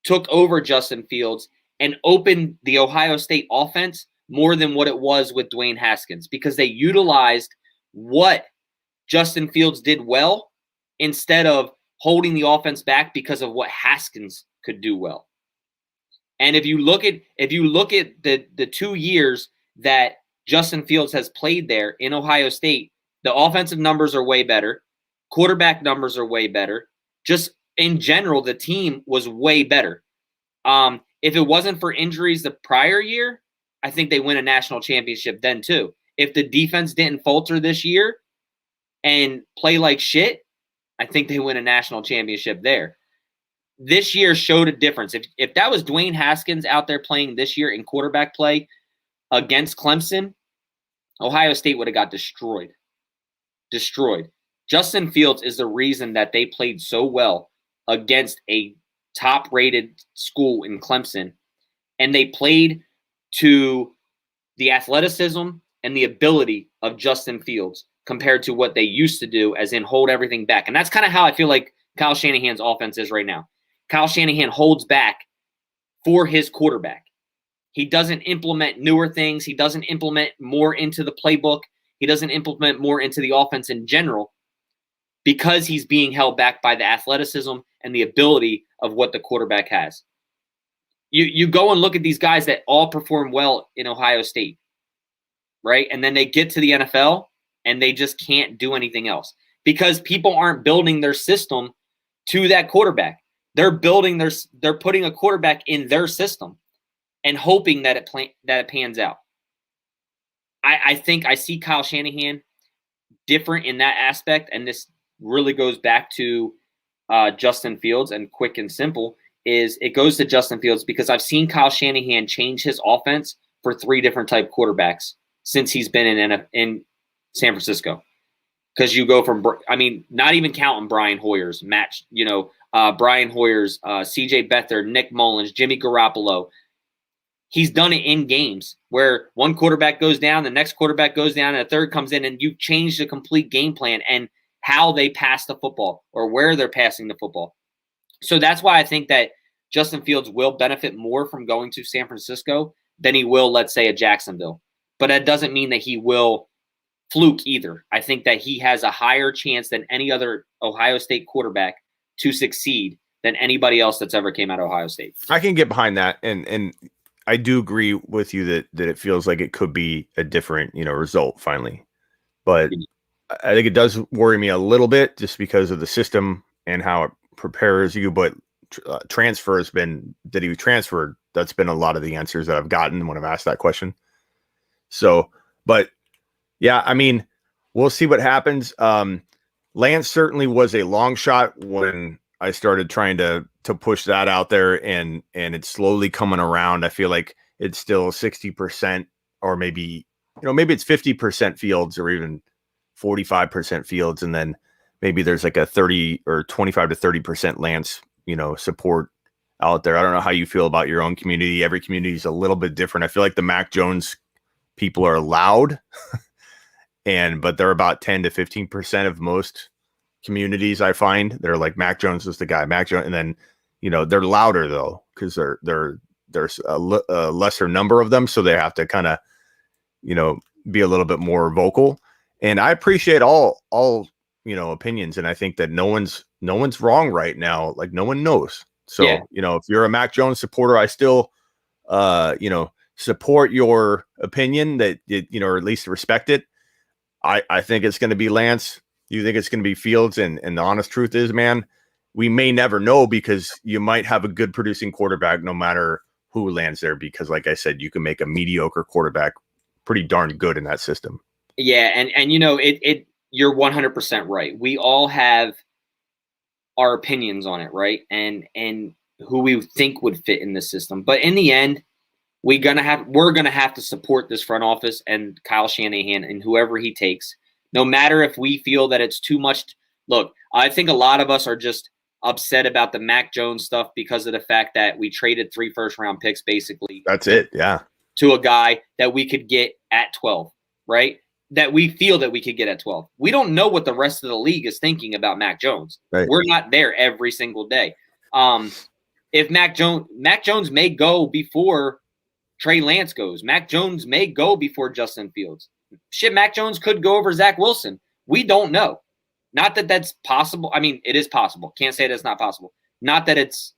took over Justin Fields and opened the Ohio State offense more than what it was with Dwayne Haskins, because they utilized what Justin Fields did well instead of holding the offense back because of what Haskins could do well. And if you look at the 2 years that Justin Fields has played there in Ohio State, the offensive numbers are way better. Quarterback numbers are way better. Just in general, the team was way better. If it wasn't for injuries the prior year, I think they win a national championship then too. If the defense didn't falter this year and play like shit, I think they win a national championship there. This year showed a difference. If that was Dwayne Haskins out there playing this year in quarterback play against Clemson, Ohio State would have got destroyed. Justin Fields is the reason that they played so well against a top-rated school in Clemson, and they played to the athleticism and the ability of Justin Fields compared to what they used to do, as in hold everything back. And that's kind of how I feel like Kyle Shanahan's offense is right now. Kyle Shanahan holds back for his quarterback. He doesn't implement newer things. He doesn't implement more into the playbook. He doesn't implement more into the offense in general, because he's being held back by the athleticism and the ability of what the quarterback has. You go and look at these guys that all perform well in Ohio State, right? And then they get to the NFL and they just can't do anything else because people aren't building their system to that quarterback. They're putting a quarterback in their system and hoping that it pans out. I think I see Kyle Shanahan different in that aspect, and this really goes back to Justin Fields, and quick and simple is it goes to Justin Fields because I've seen Kyle Shanahan change his offense for 3 different type quarterbacks since he's been in San Francisco. Because you go from, not even counting Brian Hoyer's match, Brian Hoyer's, CJ Beathard, Nick Mullins, Jimmy Garoppolo. He's done it in games where one quarterback goes down, the next quarterback goes down, and a third comes in, and you change the complete game plan and how they pass the football or where they're passing the football. So that's why I think that Justin Fields will benefit more from going to San Francisco than he will, let's say, a Jacksonville. But that doesn't mean that he will fluke either. I think that he has a higher chance than any other Ohio State quarterback to succeed than anybody else that's ever came out of Ohio State. I can get behind that, and I do agree with you that it feels like it could be a different, result finally. But I think it does worry me a little bit just because of the system and how it prepares you. But transfer has been that he transferred. That's been a lot of the answers that I've gotten when I've asked that question. So, but yeah, we'll see what happens. Lance certainly was a long shot when I started trying to push that out there, and it's slowly coming around. I feel like it's still 60%, or maybe it's 50% Fields, or even 45% Fields, and then maybe there's like a 30 or 25 to 30% Lance, support out there. I don't know how you feel about your own community. Every community is a little bit different. I feel like the Mac Jones people are loud, but they're about 10 to 15% of most communities. I find they're like, Mac Jones is the guy, Mac Jones, and then they're louder though because there's a lesser number of them, so they have to kind of be a little bit more vocal. And I appreciate all opinions, and I think that no one's wrong right now. Like, no one knows. So yeah. If you're a Mac Jones supporter, I still support your opinion, that or at least respect it. I think it's going to be Lance. You think it's going to be Fields, and the honest truth is, man, we may never know, because you might have a good producing quarterback no matter who lands there, because like I said, you can make a mediocre quarterback pretty darn good in that system. Yeah, and you're 100% right. We all have our opinions on it, right? And who we think would fit in this system. But in the end, we're gonna have to support this front office and Kyle Shanahan and whoever he takes, no matter if we feel that it's too much. Look, I think a lot of us are just upset about the Mac Jones stuff because of the fact that we traded 3 first-round picks, basically. That's it, yeah. To a guy that we could get at 12, right? That we feel that we could get at 12. We don't know what the rest of the league is thinking about Mac Jones. Right. We're not there every single day. If Mac Jones may go before Trey Lance goes. Mac Jones may go before Justin Fields. Shit, Mac Jones could go over Zach Wilson. We don't know. Not that that's possible. It is possible. Can't say that it's not possible. Not that it's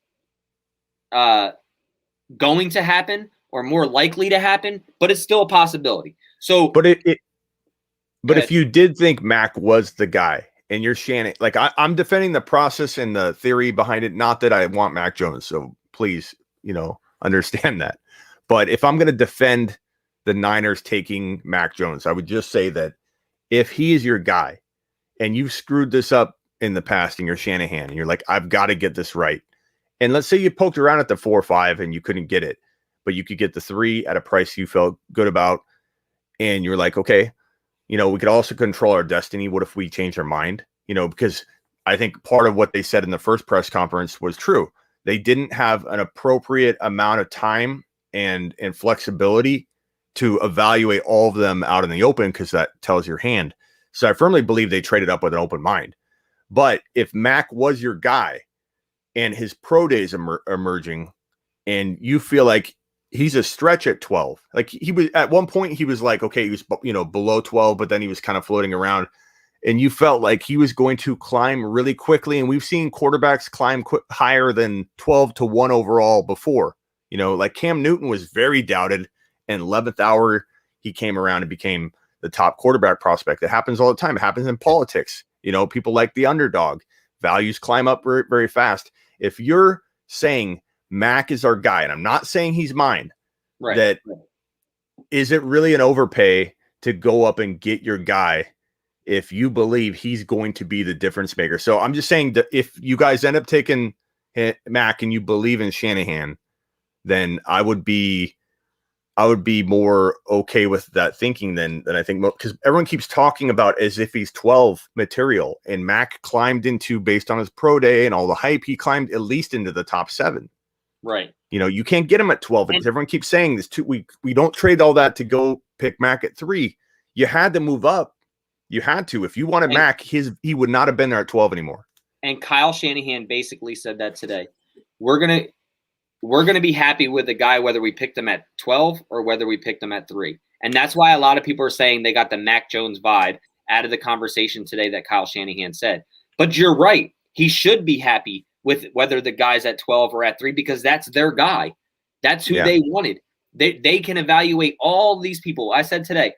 going to happen or more likely to happen, but it's still a possibility. So, but if you did think Mac was the guy, and you're Shannon, like I'm defending the process and the theory behind it, not that I want Mac Jones. So please, understand that. But if I'm going to defend the Niners taking Mac Jones, I would just say that if he is your guy and you've screwed this up in the past and you're Shanahan and you're like, I've got to get this right. And let's say you poked around at the 4 or 5 and you couldn't get it, but you could get the 3 at a price you felt good about. And you're like, okay, we could also control our destiny. What if we change our mind? Because I think part of what they said in the first press conference was true. They didn't have an appropriate amount of time and flexibility to evaluate all of them out in the open, because that tells your hand. So I firmly believe they traded up with an open mind. But if Mac was your guy and his pro days emerging, and you feel like he's a stretch at 12, like he was at one point, he was like, okay, he was, below 12, but then he was kind of floating around, and you felt like he was going to climb really quickly. And we've seen quarterbacks climb higher than 12 to 1 overall before. You know, like Cam Newton was very doubted, and 11th hour he came around and became the top quarterback prospect. It happens all the time. It happens in politics. You know, people like the underdog. Values climb up very, very fast. If you're saying Mac is our guy, and I'm not saying he's mine, that is it really an overpay to go up and get your guy if you believe he's going to be the difference maker? So I'm just saying that if you guys end up taking Mac and you believe in Shanahan, then I would be more okay with that thinking than I think, because everyone keeps talking about as if he's 12 material, and Mac climbed into, based on his pro day and all the hype, he climbed at least into the top 7. Right. You know, you can't get him at 12. And everyone keeps saying this too. We don't trade all that to go pick Mac at 3. You had to move up. You had to. If you wanted Mac, he would not have been there at 12 anymore. And Kyle Shanahan basically said that today. We're gonna be happy with the guy whether we picked him at 12 or whether we picked him at 3. And that's why a lot of people are saying they got the Mac Jones vibe out of the conversation today that Kyle Shanahan said. But you're right. He should be happy with whether the guy's at 12 or at 3, because that's their guy. That's who they wanted. They can evaluate all these people. I said today,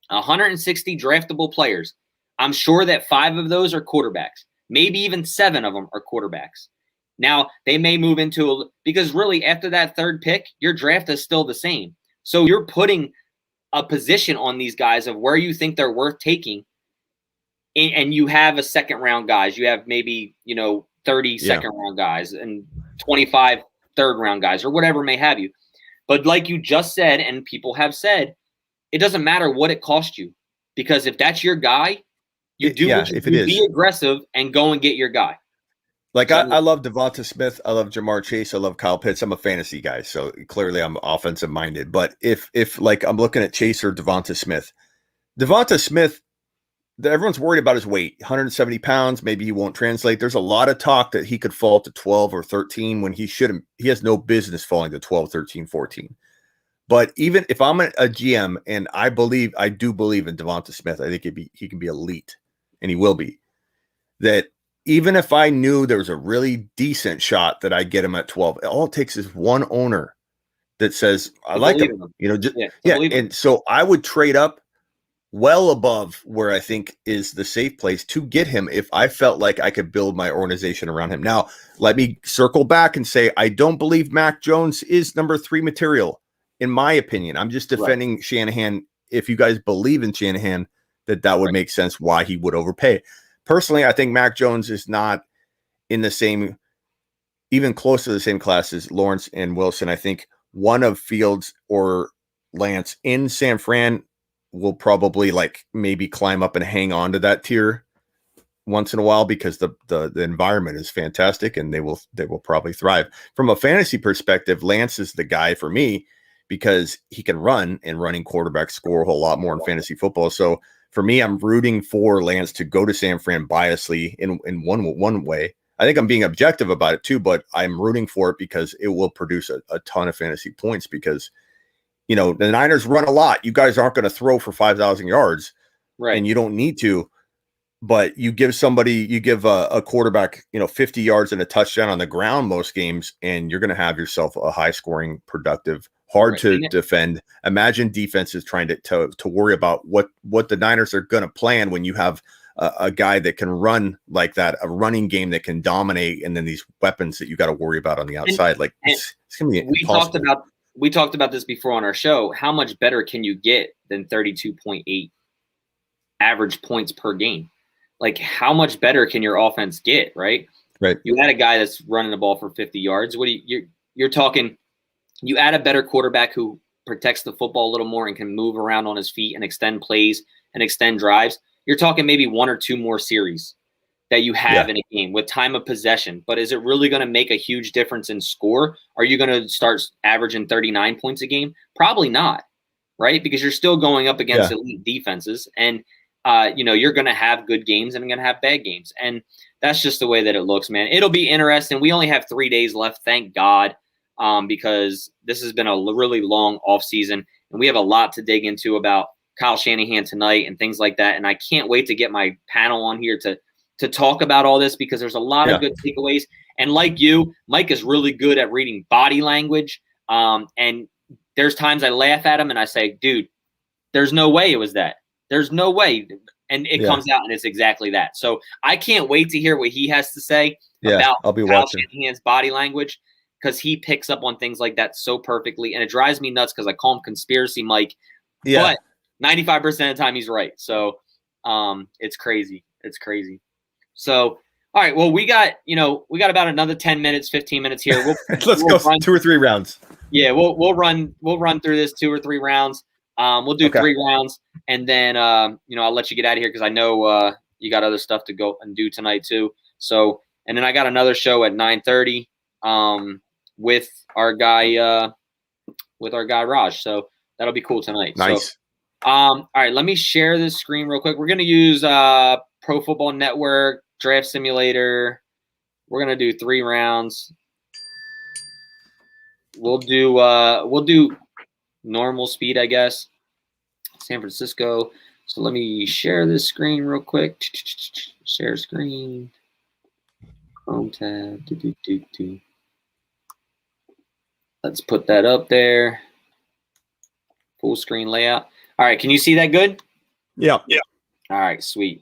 160 draftable players. I'm sure that 5 of those are quarterbacks. Maybe even 7 of them are quarterbacks. Now, they may move into because really after that 3rd pick, your draft is still the same. So you're putting a position on these guys of where you think they're worth taking. And you have a 2nd round guys. You have maybe, 30 second round guys and 25 3rd round guys or whatever may have you. But like you just said, and people have said, it doesn't matter what it cost you, because if that's your guy, you be aggressive and go and get your guy. Like I love Devonta Smith. I love Jamar Chase. I love Kyle Pitts. I'm a fantasy guy, so clearly I'm offensive minded. But if like I'm looking at Chase or Devonta Smith, everyone's worried about his weight, 170 pounds. Maybe he won't translate. There's a lot of talk that he could fall to 12 or 13 when he shouldn't. He has no business falling to 12, 13, 14. But even if I'm a GM and I do believe in Devonta Smith, I think he can be elite, and he will be. That even if I knew there was a really decent shot that I get him at 12, all it takes is one owner that says, I like him. And so I would trade up well above where I think is the safe place to get him if I felt like I could build my organization around him. Now, let me circle back and say, I don't believe Mac Jones is number 3 material, in my opinion. I'm just defending Shanahan. If you guys believe in Shanahan, that would make sense why he would overpay. Personally, I think Mac Jones is not in the same, even close to the same class as Lawrence and Wilson. I think one of Fields or Lance in San Fran will probably maybe climb up and hang on to that tier once in a while, because the environment is fantastic and they will probably thrive. From a fantasy perspective, Lance is the guy for me because he can run, and running quarterbacks score a whole lot more in fantasy football. So for me, I'm rooting for Lance to go to San Fran biasly in one way. I think I'm being objective about it too, but I'm rooting for it because it will produce a ton of fantasy points, because, the Niners run a lot. You guys aren't going to throw for 5,000 yards, right? And you don't need to, but you give a quarterback, 50 yards and a touchdown on the ground most games, and you're going to have yourself a high scoring, productive, hard to defend. Imagine defenses trying to worry about what the Niners are going to plan when you have a guy that can run like that, a running game that can dominate, and then these weapons that you got to worry about on the outside. It's going to be impossible. We talked about this before on our show. How much better can you get than 32.8 average points per game? Like, how much better can your offense get, right? Right. You had a guy that's running the ball for 50 yards. You're talking, you add a better quarterback who protects the football a little more and can move around on his feet and extend plays and extend drives. You're talking maybe 1 or 2 more series that you have in a game with time of possession. But is it really going to make a huge difference in score? Are you going to start averaging 39 points a game? Probably not, right? Because you're still going up against elite defenses, and you're going to have good games and you're going to have bad games. And that's just the way that it looks, man. It'll be interesting. We only have 3 days left, thank God, because this has been a really long offseason, and we have a lot to dig into about Kyle Shanahan tonight and things like that. And I can't wait to get my panel on here to talk about all this, because there's a lot of good takeaways. And like you, Mike is really good at reading body language. And there's times I laugh at him and I say, dude, there's no way it was that. There's no way. And it comes out and it's exactly that. So I can't wait to hear what he has to say about I'll be Kyle watching Shanahan's body language, because he picks up on things like that so perfectly. And it drives me nuts because I call him Conspiracy Mike. Yeah. But 95% of the time he's right. So it's crazy. It's crazy. So, all right. Well, we got about another 10 minutes, 15 minutes here. Let's go run 2 or 3 rounds. Yeah, we'll run through this 2 or 3 rounds. We'll do 3 rounds, and then I'll let you get out of here because I know you got other stuff to go and do tonight too. So, and then I got another show at 9:30 with our guy Raj. So that'll be cool tonight. Nice. So, all right, let me share this screen real quick. We're gonna use Pro Football Network Draft Simulator. We're gonna do 3 rounds. We'll do normal speed, I guess. San Francisco. So let me share this screen real quick. Share screen. Chrome tab. Let's put that up there. Full screen layout. All right, can you see that good? Yeah. All right, sweet.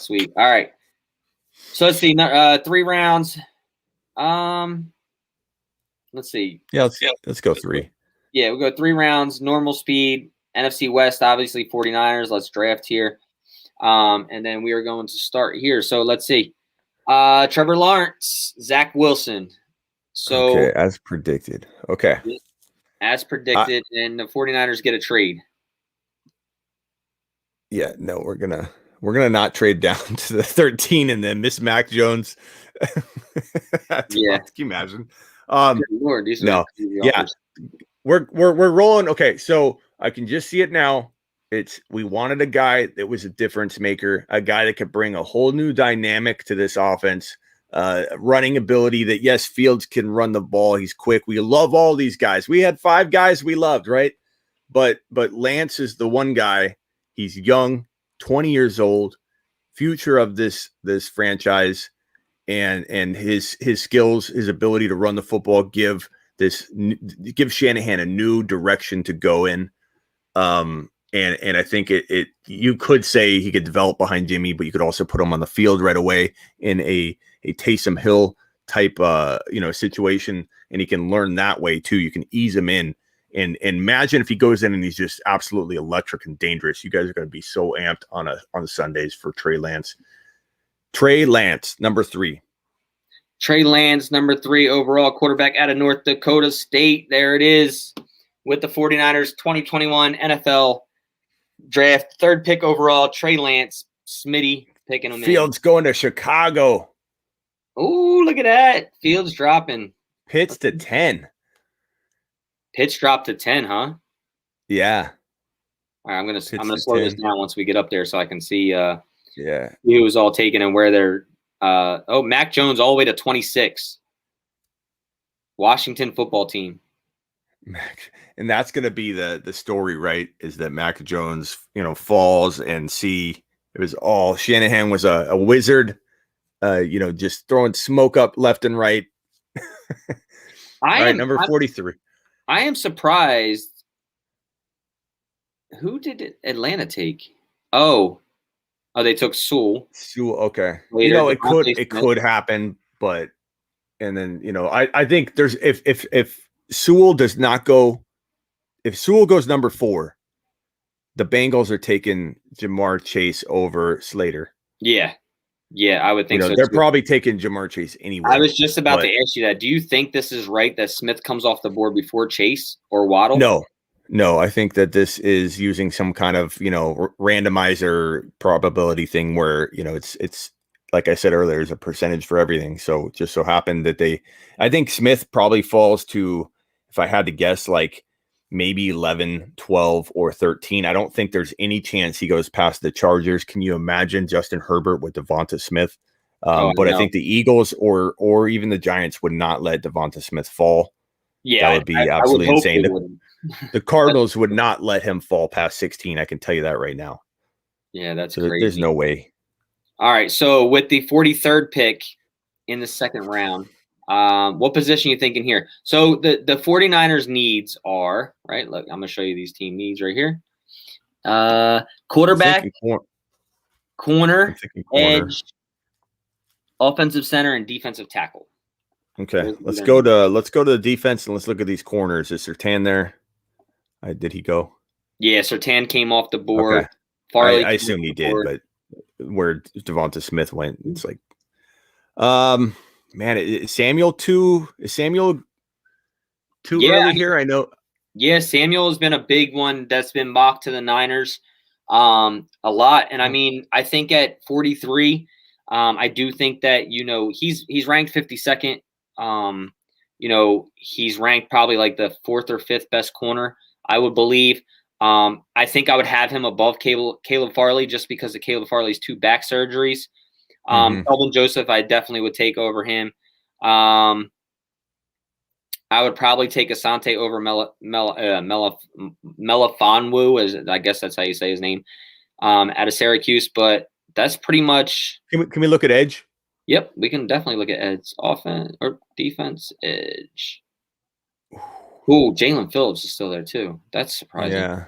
All right. So let's see. 3 rounds. Let's see. Yeah, let's go 3. Yeah, we'll go 3 rounds, normal speed, NFC West, obviously 49ers. Let's draft here. And then we are going to start here. So let's see. Trevor Lawrence, Zach Wilson. So okay, as predicted. Okay. As predicted, and the 49ers get a trade. Yeah, no, we're gonna not trade down to the 13 and then miss Mac Jones. Yeah. Can you imagine? Lord, no. Yeah. We're rolling. Okay, so I can just see it now. We wanted a guy that was a difference maker, a guy that could bring a whole new dynamic to this offense, running ability that, yes, Fields can run the ball. He's quick. We love all these guys. We had 5 guys we loved, right? But Lance is the one guy. He's young, 20 years old, future of this franchise, and his skills, his ability to run the football, give Shanahan a new direction to go in. And I think it you could say he could develop behind Jimmy, but you could also put him on the field right away in a Taysom Hill type situation, and he can learn that way too. You can ease him in, and imagine if he goes in and he's just absolutely electric and dangerous. You guys are going to be so amped on Sundays for Trey Lance. Trey Lance, number 3. Trey Lance, number 3 overall quarterback out of North Dakota State. There it is with the 49ers 2021 NFL draft. 3rd pick overall, Trey Lance. Smitty picking him in. Fields going to Chicago. Oh, look at that. Fields dropping. Pitts to 10. Pitts dropped to 10, huh? Yeah. All right, I'm gonna slow this down once we get up there so I can see who was all taken and where they're Mac Jones all the way to 26. Washington football team. And that's going to be the story, right? Is that Mac Jones, falls and it was all Shanahan was a wizard, just throwing smoke up left and right. Number 43. I am surprised. Who did Atlanta take? Oh, they took Sewell. Okay. Later, it could happen, but and then I think there's if Sewell does not go, if Sewell goes number 4, the Bengals are taking Jamar Chase over Slater. Yeah, I would think so. They're probably taking Jamar Chase anyway. I was just about to ask you that. Do you think this is right that Smith comes off the board before Chase or Waddle? No, I think that this is using some kind of, randomizer probability thing where, it's like I said earlier, there's a percentage for everything. So just so happened that I think Smith probably falls to, if I had to guess, like maybe 11, 12, or 13. I don't think there's any chance he goes past the Chargers. Can you imagine Justin Herbert with Devonta Smith? But I think the Eagles or even the Giants would not let Devonta Smith fall. Yeah, that would be absolutely insane. The Cardinals would not let him fall past 16. I can tell you that right now. Yeah, that's crazy. There's no way. All right, so with the 43rd pick in the 2nd round, What position you thinking here? So the 49ers needs are, right? Look, I'm going to show you these team needs right here. Quarterback, corner, edge, offensive center, and defensive tackle. Okay, let's go to the defense and let's look at these corners. Is Surtain there? Did he go? Yeah, Surtain came off the board. Okay. Farley, I assume he did, but where Devonta Smith went, it's like, man, is Samuel too early here? I know. Yeah, Samuel has been a big one that's been mocked to the Niners a lot, and I mean, I think at 43, I do think that he's ranked 52nd. He's ranked probably like the 4th or 5th best corner, I would believe. I think I would have him above Caleb Farley just because of Caleb Farley's 2 back surgeries. Kelvin Joseph, I definitely would take over him. I would probably take Asante over Melifonwu, as I guess that's how you say his name, out of Syracuse. But that's pretty much. Can we look at edge? Yep, we can definitely look at edge, offense or defense edge. Ooh, Jalen Phillips is still there too. That's surprising. Yeah.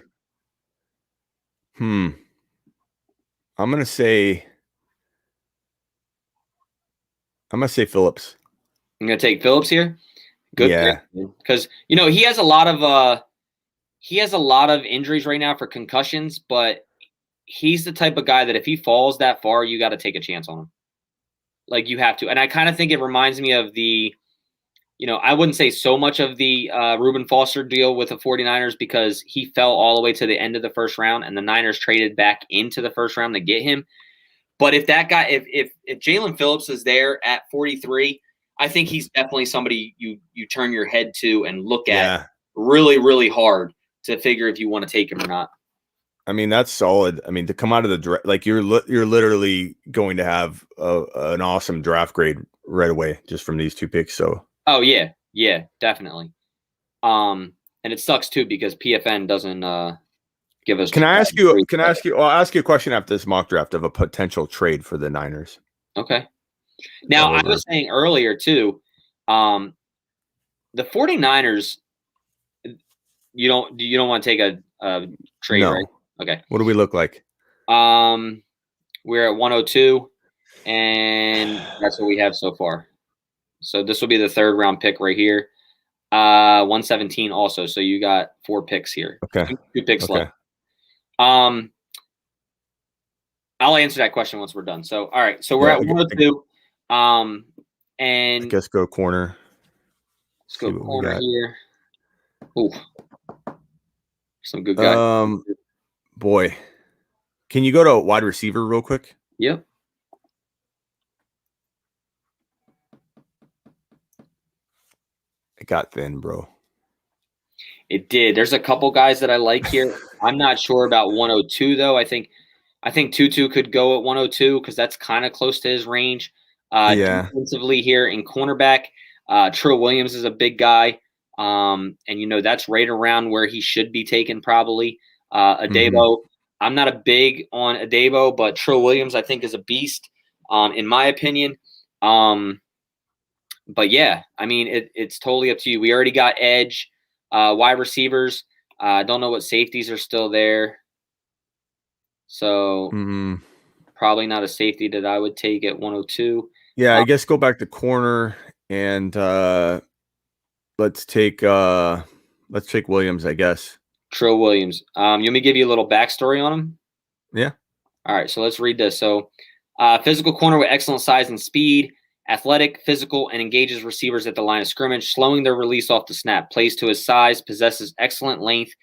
I'm gonna say Phillips. I'm gonna take Phillips here. Good, yeah, because he has a lot of injuries right now for concussions, but he's the type of guy that if he falls that far, you got to take a chance on him. Like you have to, and I kind of think it reminds me of the. I wouldn't say so much of the Reuben Foster deal with the 49ers because he fell all the way to the end of the first round and the Niners traded back into the first round to get him. But if that guy, if Jalen Phillips is there at 43, I think he's definitely somebody you turn your head to and look at really, really hard to figure if you want to take him or not. I mean, that's solid. I mean, to come out of the draft, like you're literally going to have an awesome draft grade right away just from these 2 picks. So. Oh yeah, definitely. And it sucks too because PFN doesn't give us. I'll ask you a question after this mock draft of a potential trade for the Niners. Okay. Now I was saying earlier too, the 49ers. You don't want to take a trade, no. Right? Okay. What do we look like? We're at 102, and that's what we have so far. So this will be the 3rd round pick right here. 117 also. So you got 4 picks here. Okay. 2 picks left. I'll answer that question once we're done. So all right. So we're at 102. And I guess go corner. Let's go corner here. Ooh. Some good guys. Boy. Can you go to wide receiver real quick? Yep. It got thin, bro. It did. There's a couple guys that I like here. I'm not sure about 102 though. I think Tutu could go at 102 because that's kind of close to his range. Defensively here in cornerback, Trill Williams is a big guy, and that's right around where he should be taken probably. Adebo, I'm not a big on Adebo, but Trill Williams I think is a beast, in my opinion. But yeah, I mean, it's totally up to you. We already got edge, wide receivers. I don't know what safeties are still there. So probably not a safety that I would take at 102. Yeah, I guess go back to corner and let's take Williams, I guess. Trill Williams. You want me to give you a little backstory on him? Yeah. All right, so let's read this. So physical corner with excellent size and speed. Athletic, physical, and engages receivers at the line of scrimmage, slowing their release off the snap. Plays to his size, possesses excellent length.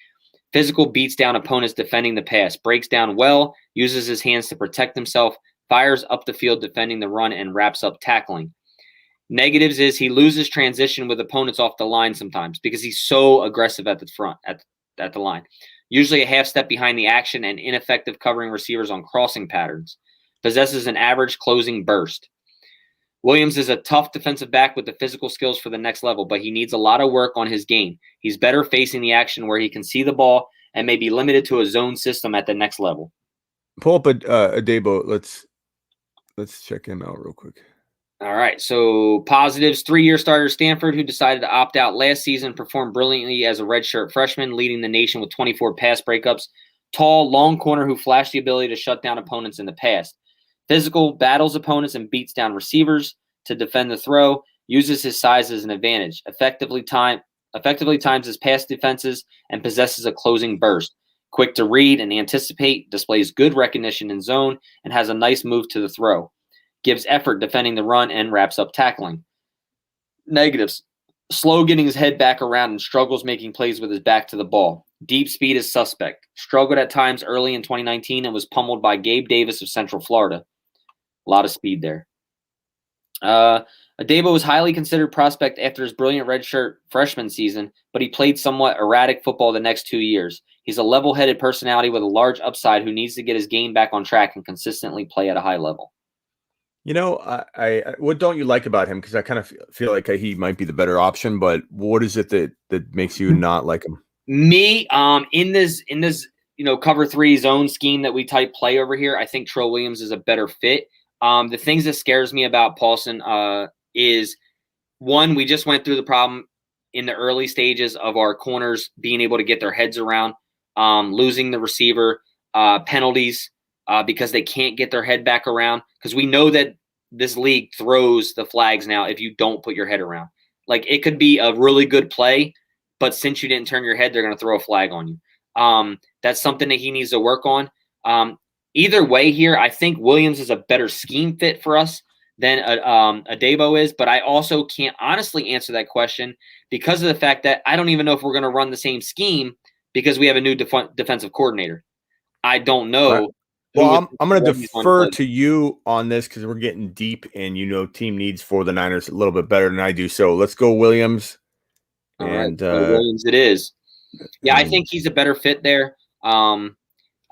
Physical, beats down opponents defending the pass. Breaks down well, uses his hands to protect himself. Fires up the field defending the run, and wraps up tackling. Negatives is he loses transition with opponents off the line sometimes because he's so aggressive at the front, at the line. Usually a half step behind the action and ineffective covering receivers on crossing patterns. Possesses an average closing burst. Williams is a tough defensive back with the physical skills for the next level, but he needs a lot of work on his game. He's better facing the action where he can see the ball and may be limited to a zone system at the next level. Pull up Adebo. Let's check him out real quick. All right. So positives: 3-year starter Stanford, who decided to opt out last season, performed brilliantly as a redshirt freshman, leading the nation with 24 pass breakups. Tall, long corner who flashed the ability to shut down opponents in the past. Physical, battles opponents and beats down receivers to defend the throw. Uses his size as an advantage. Effectively times his pass defenses and possesses a closing burst. Quick to read and anticipate, displays good recognition in zone, and has a nice move to the throw. Gives effort defending the run and wraps up tackling. Negatives: slow getting his head back around and struggles making plays with his back to the ball. Deep speed is suspect. Struggled at times early in 2019 and was pummeled by Gabe Davis of Central Florida. A lot of speed there. Adebo was highly considered prospect after his brilliant redshirt freshman season, but he played somewhat erratic football the next 2 years. He's a level-headed personality with a large upside who needs to get his game back on track and consistently play at a high level. You know, I what don't you like about him? Because I kind of feel like he might be the better option, but what is it that makes you not like him? Me, in this cover 3 zone scheme that we type play over here, I think Trill Williams is a better fit. The things that scares me about Paulson is, one, we just went through the problem in the early stages of our corners being able to get their heads around, losing the receiver, penalties because they can't get their head back around. Because we know that this league throws the flags now if you don't put your head around. Like, it could be a really good play, but since you didn't turn your head, they're going to throw a flag on you. That's something that he needs to work on. Either way here, I think Williams is a better scheme fit for us than Adebo is, but I also can't honestly answer that question because of the fact that I don't even know if we're going to run the same scheme because we have a new defensive coordinator. I don't know. Right. Well, I'm going to defer to you on this because we're getting deep, and team needs for the Niners a little bit better than I do. So let's go Williams. All right, Williams it is. Yeah, I think he's a better fit there. So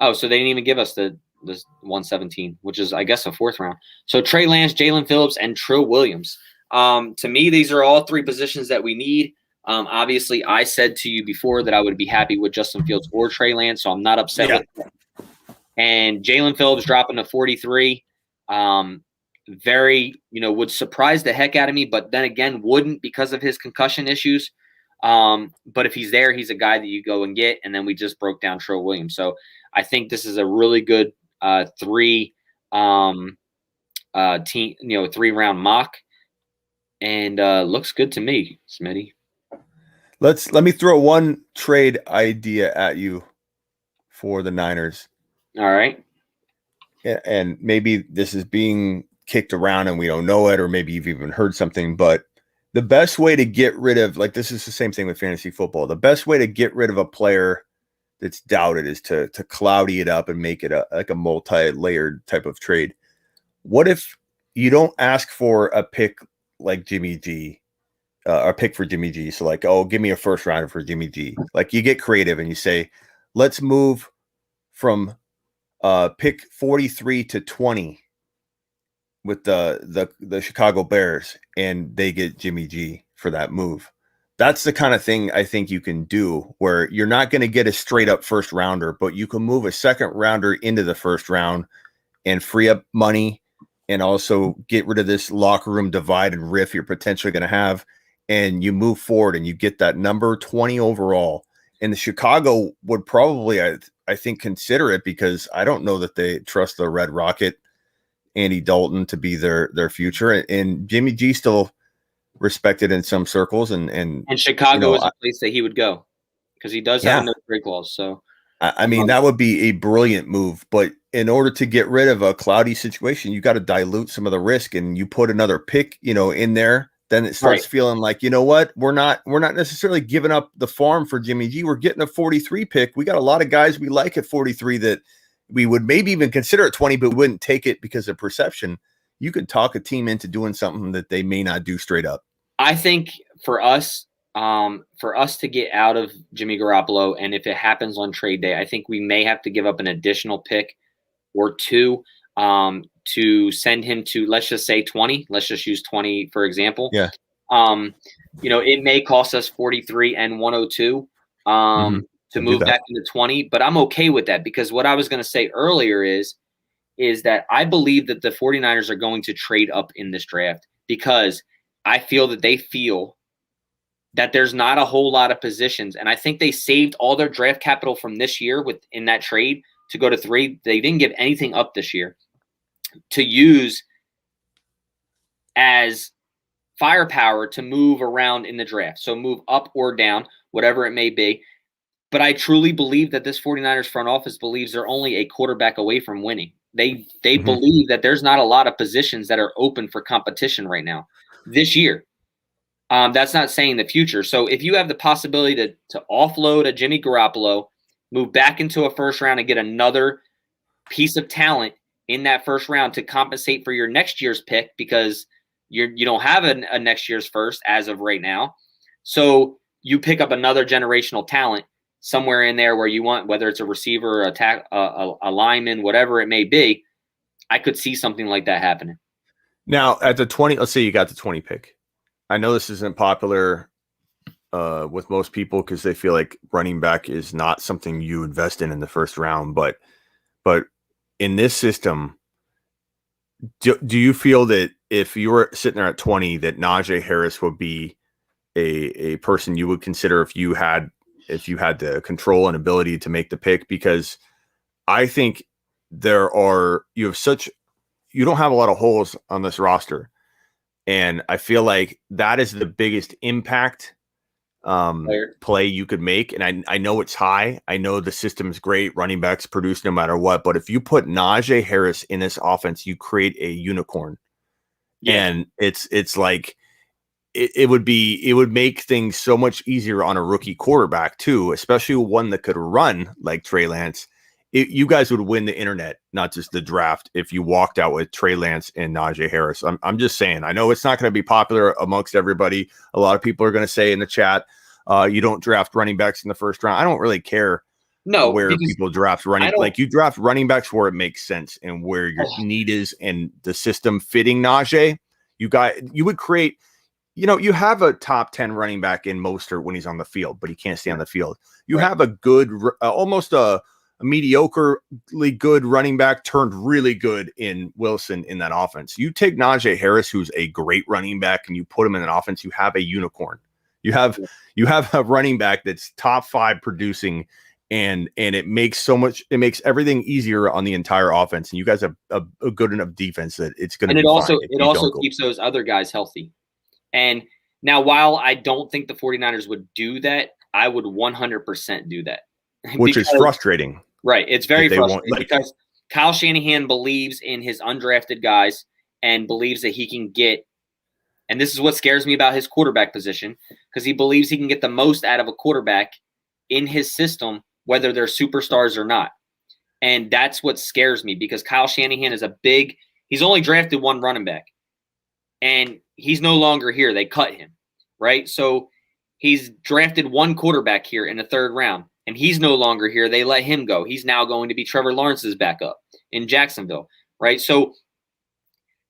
they didn't even give us the 117, which is, I guess, a 4th round. So Trey Lance, Jalen Phillips, and Trill Williams. To me, these are all 3 positions that we need. Obviously, I said to you before that I would be happy with Justin Fields or Trey Lance, so I'm not upset with that. And Jalen Phillips dropping to 43, very, would surprise the heck out of me, but then again, wouldn't because of his concussion issues. But if he's there, he's a guy that you go and get. And then we just broke down Trill Williams. So I think this is a really good 3 team, 3-round mock, and looks good to me, Smitty. Let me throw one trade idea at you for the Niners. All right. And maybe this is being kicked around and we don't know it, or maybe you've even heard something, but the best way to get rid of, like, this is the same thing with fantasy football. The best way to get rid of a player that's doubted is to cloudy it up and make it a multi-layered type of trade. What if you don't ask for a pick like Jimmy G, a pick for Jimmy G? So like, oh, give me a 1st rounder for Jimmy G. Like, you get creative and you say, let's move from pick 43 to 20 with the Chicago Bears, and they get Jimmy G for that move. That's the kind of thing I think you can do where you're not going to get a straight up 1st rounder, but you can move a 2nd rounder into the 1st round and free up money and also get rid of this locker room divide and riff you're potentially going to have. And you move forward and you get that number 20 overall. And the Chicago would probably, I think, consider it because I don't know that they trust the Red Rocket, Andy Dalton, to be their future. And Jimmy G still respected in some circles, and Chicago is a place that he would go because he does have no trade clause. So I mean, that would be a brilliant move. But in order to get rid of a cloudy situation, you got to dilute some of the risk, and you put another pick, in there. Then it starts feeling like, you know what, we're not necessarily giving up the farm for Jimmy G. We're getting a 43 pick. We got a lot of guys we like at 43 that we would maybe even consider at 20, but we wouldn't take it because of perception. You could talk a team into doing something that they may not do straight up. I think for us to get out of Jimmy Garoppolo, and if it happens on trade day, I think we may have to give up an additional pick or 2 to send him to, let's just say 20. Let's just use 20 for example. Yeah. It may cost us 43 and 102 to move back into 20, but I'm okay with that because what I was going to say earlier is that I believe that the 49ers are going to trade up in this draft because I feel that they feel that there's not a whole lot of positions. And I think they saved all their draft capital from this year in that trade to go to 3. They didn't give anything up this year to use as firepower to move around in the draft. So move up or down, whatever it may be. But I truly believe that this 49ers front office believes they're only a quarterback away from winning. They believe that there's not a lot of positions that are open for competition right now this year. That's not saying the future. So if you have the possibility to offload a Jimmy Garoppolo, move back into a first round and get another piece of talent in that first round to compensate for your next year's pick, because you don't have a next year's first as of right now. So you pick up another generational talent somewhere in there where you want, whether it's a receiver, a lineman, whatever it may be. I could see something like that happening. Now at the 20, let's say you got the 20 pick. I know this isn't popular with most people because they feel like running back is not something you invest in the first round. But in this system, do you feel that if you were sitting there at 20, that Najee Harris would be a person you would consider if you had the control and ability to make the pick? Because I think you don't have a lot of holes on this roster. And I feel like that is the biggest impact play you could make. And I know it's high. I know the system's great. Running backs produce no matter what. But if you put Najee Harris in this offense, you create a unicorn. Yeah. And it's like it would make things so much easier on a rookie quarterback too, especially one that could run like Trey Lance. You guys would win the internet, not just the draft, if you walked out with Trey Lance and Najee Harris. I'm just saying. I know it's not going to be popular amongst everybody. A lot of people are going to say in the chat, you don't draft running backs in the first round. I don't really care where people draft running. Like, you draft running backs where it makes sense and where your need is, and the system fitting Najee. You would create. You have a top 10 running back in Mostert when he's on the field, but he can't stay on the field. You have a good, almost a mediocrely good running back turned really good in Wilson in that offense. You take Najee Harris, who's a great running back, and you put him in an offense, you have a unicorn. You have a running back that's top 5 producing, and it makes everything easier on the entire offense. And you guys have a good enough defense that it's going to be fine. It also keeps those other guys healthy. And now, while I don't think the 49ers would do that, I would 100% do that. Which is frustrating. Right. It's very frustrating because Kyle Shanahan believes in his undrafted guys and believes that he can get, and this is what scares me about his quarterback position, because he believes he can get the most out of a quarterback in his system, whether they're superstars or not. And that's what scares me, because Kyle Shanahan is he's only drafted one running back, and he's no longer here. They cut him, right? So he's drafted one quarterback here in the 3rd round. And he's no longer here. They let him go. He's now going to be Trevor Lawrence's backup in Jacksonville, right? So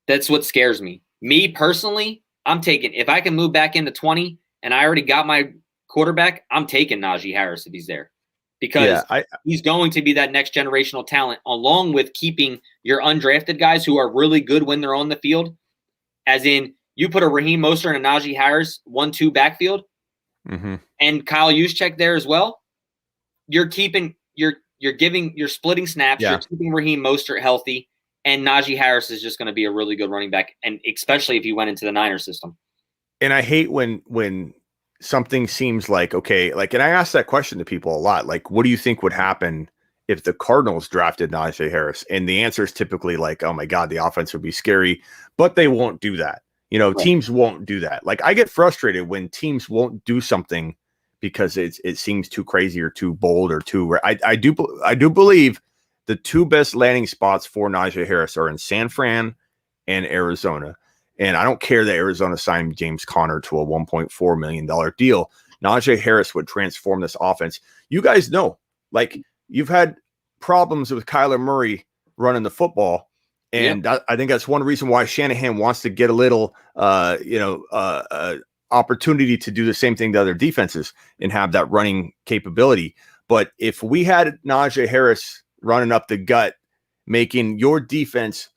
that's what scares me. Me personally, if I can move back into 20 and I already got my quarterback, I'm taking Najee Harris if he's there, because he's going to be that next generational talent, along with keeping your undrafted guys who are really good when they're on the field. As in, you put a Raheem Mostert and a Najee Harris 1-2 backfield, and Kyle Juszczyk there as well. You're splitting snaps. Yeah. You're keeping Raheem Mostert healthy, and Najee Harris is just going to be a really good running back, and especially if he went into the Niners system. And I hate when something seems like, okay, like, and I ask that question to people a lot, like, what do you think would happen if the Cardinals drafted Najee Harris? And the answer is typically like, oh my God, the offense would be scary, but they won't do that. Right. Teams won't do that. Like, I get frustrated when teams won't do something because it seems too crazy or too bold or too. I do believe the 2 best landing spots for Najee Harris are in San Fran and Arizona. And I don't care that Arizona signed James Conner to a $1.4 million deal. Najee Harris would transform this offense. You guys know, like, you've had problems with Kyler Murray running the football. And I think that's one reason why Shanahan wants to get a little, opportunity to do the same thing to other defenses and have that running capability. But if we had Najee Harris running up the gut, making your defense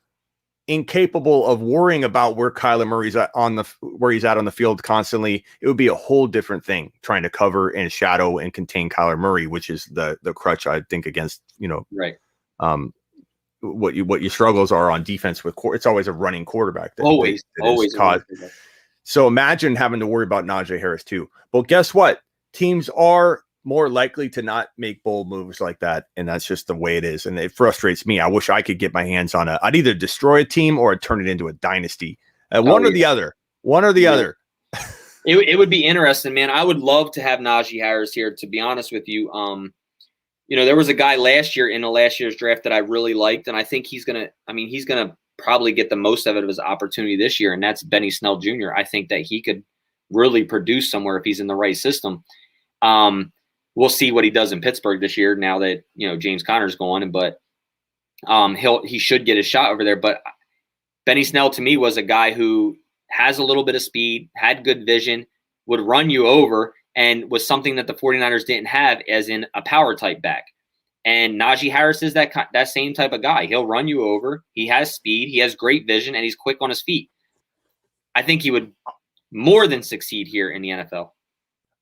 incapable of worrying about where Kyler Murray's at where he's at on the field constantly. It would be a whole different thing trying to cover and shadow and contain Kyler Murray, which is the crutch I think against, right. What your struggles are on defense with it's always a running quarterback. Always. So imagine having to worry about Najee Harris too. But guess what? Teams are more likely to not make bold moves like that. And that's just the way it is. And it frustrates me. I wish I could get my hands on I'd either destroy a team or I'd turn it into a dynasty. One or the other. It would be interesting, man. I would love to have Najee Harris here, to be honest with you. There was a guy last year in the last year's draft that I really liked, and I think he's gonna probably get the most out of his opportunity this year, and that's Benny Snell Jr. I think that he could really produce somewhere if he's in the right system. We'll see what he does in Pittsburgh this year now that James Conner's gone, but he should get a shot over there. But Benny Snell to me was a guy who has a little bit of speed, had good vision, would run you over, and was something that the 49ers didn't have as in a power type back. And Najee Harris is that same type of guy. He'll run you over. He has speed. He has great vision, and he's quick on his feet. I think he would more than succeed here in the NFL.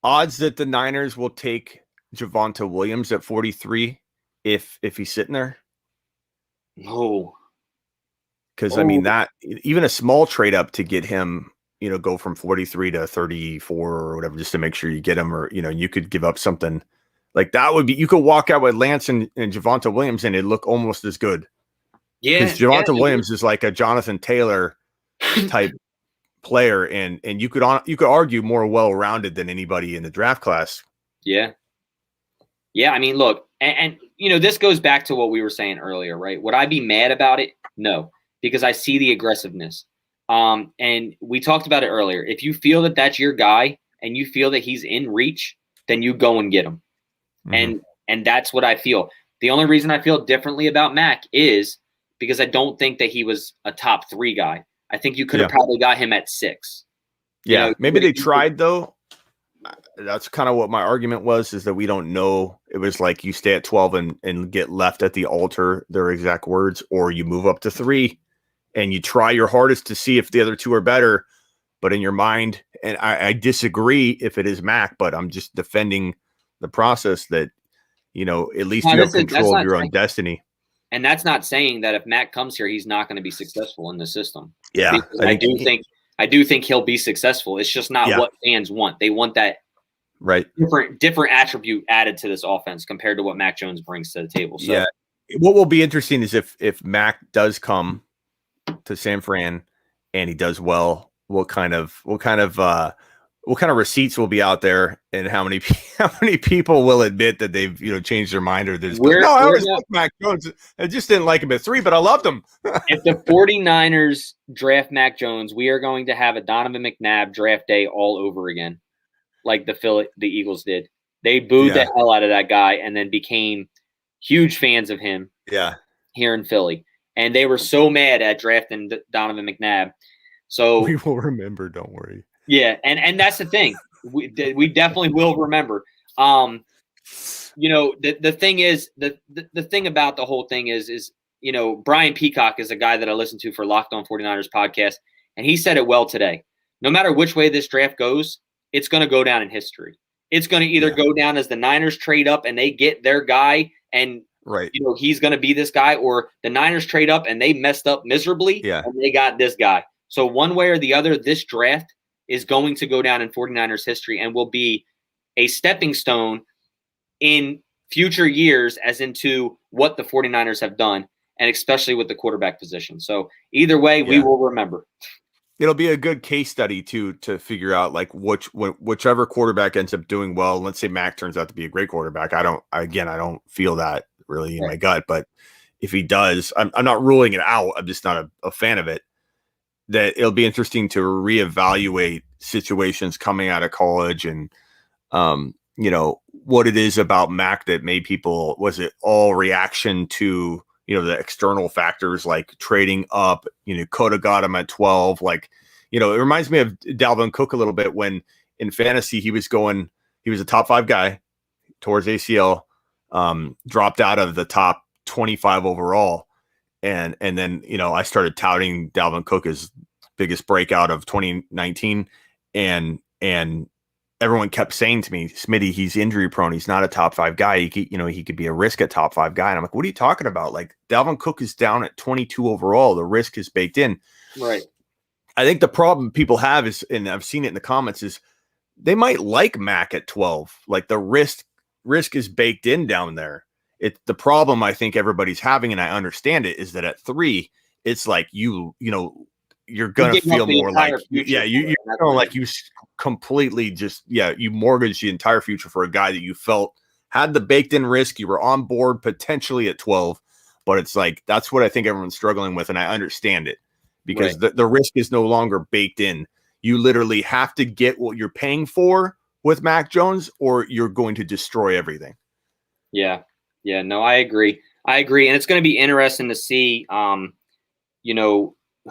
Odds that the Niners will take Javonte Williams at 43 if he's sitting there? No. Because, that even a small trade up to get him, go from 43 to 34 or whatever, just to make sure you get him, or, you could give up something like that would be, you could walk out with Lance and Javonte Williams and it'd look almost as good. Yeah. Because Javonte Williams is like a Jonathan Taylor type player. And you could argue more well-rounded than anybody in the draft class. Yeah. Yeah. Look, and this goes back to what we were saying earlier, right? Would I be mad about it? No, because I see the aggressiveness. And we talked about it earlier. If you feel that that's your guy and you feel that he's in reach, then you go and get him. Mm-hmm. And that's what I feel. The only reason I feel differently about Mac is because I don't think that he was a top 3 guy. I think you could have probably got him at 6. Yeah. Maybe they tried though. That's kind of what my argument was, is that we don't know. It was like you stay at 12 and get left at the altar, their exact words, or you move up to 3 and you try your hardest to see if the other 2 are better. But in your mind, and I disagree if it is Mac, but I'm just defending the process that, at least you have control of your own destiny. And that's not saying that if Mac comes here, he's not going to be successful in the system. Yeah. I do think he'll be successful. It's just not what fans want. They want that different attribute added to this offense compared to what Mac Jones brings to the table. So yeah. What will be interesting is if Mac does come to San Fran and he does well, what kind of receipts will be out there, and how many people will admit that they've changed their mind, or this. I always liked Mac Jones. I just didn't like him at 3, but I loved him. If the 49ers draft Mac Jones, we are going to have a Donovan McNabb draft day all over again, like the Eagles did. They booed the hell out of that guy and then became huge fans of him. Yeah, here in Philly, and they were so mad at drafting Donovan McNabb. So we will remember. Don't worry. Yeah, and that's the thing. We definitely will remember. The thing is, the thing about the whole thing is Brian Peacock is a guy that I listen to for Locked On 49ers podcast, and he said it well today. No matter which way this draft goes, it's going to go down in history. It's going to either go down as the Niners trade up and they get their guy, and he's going to be this guy, or the Niners trade up and they messed up miserably and they got this guy. So one way or the other, this draft is going to go down in 49ers history and will be a stepping stone in future years as into what the 49ers have done, and especially with the quarterback position. So either way, we will remember. It'll be a good case study to figure out like whichever quarterback ends up doing well. Let's say Mac turns out to be a great quarterback. I don't feel that really in my gut, but if he does, I'm not ruling it out. I'm just not a fan of it. That it'll be interesting to reevaluate situations coming out of college and, what it is about Mac that made people, was it all reaction to, the external factors like trading up, could have got him at 12. Like, it reminds me of Dalvin Cook a little bit when in fantasy, he was a top 5 guy towards ACL, dropped out of the top 25 overall. and then, you know, I started touting Dalvin Cook as biggest breakout of 2019, and everyone kept saying to me, Smitty, he's injury prone. He's not a top 5 guy. He could be a risk at top 5 guy. And I'm like, what are you talking about? Like, Dalvin Cook is down at 22 overall. The risk is baked in. Right. I think the problem people have is, and I've seen it in the comments, is they might like Mac at 12. Like, the risk is baked in down there. The problem I think everybody's having, and I understand it, is that at 3, it's like you're gonna feel more like you're feeling like you completely just you mortgaged the entire future for a guy that you felt had the baked in risk. You were on board potentially at 12, but it's like that's what I think everyone's struggling with, and I understand it because the risk is no longer baked in. You literally have to get what you're paying for with Mac Jones, or you're going to destroy everything. Yeah. No, I agree, and it's going to be interesting to see,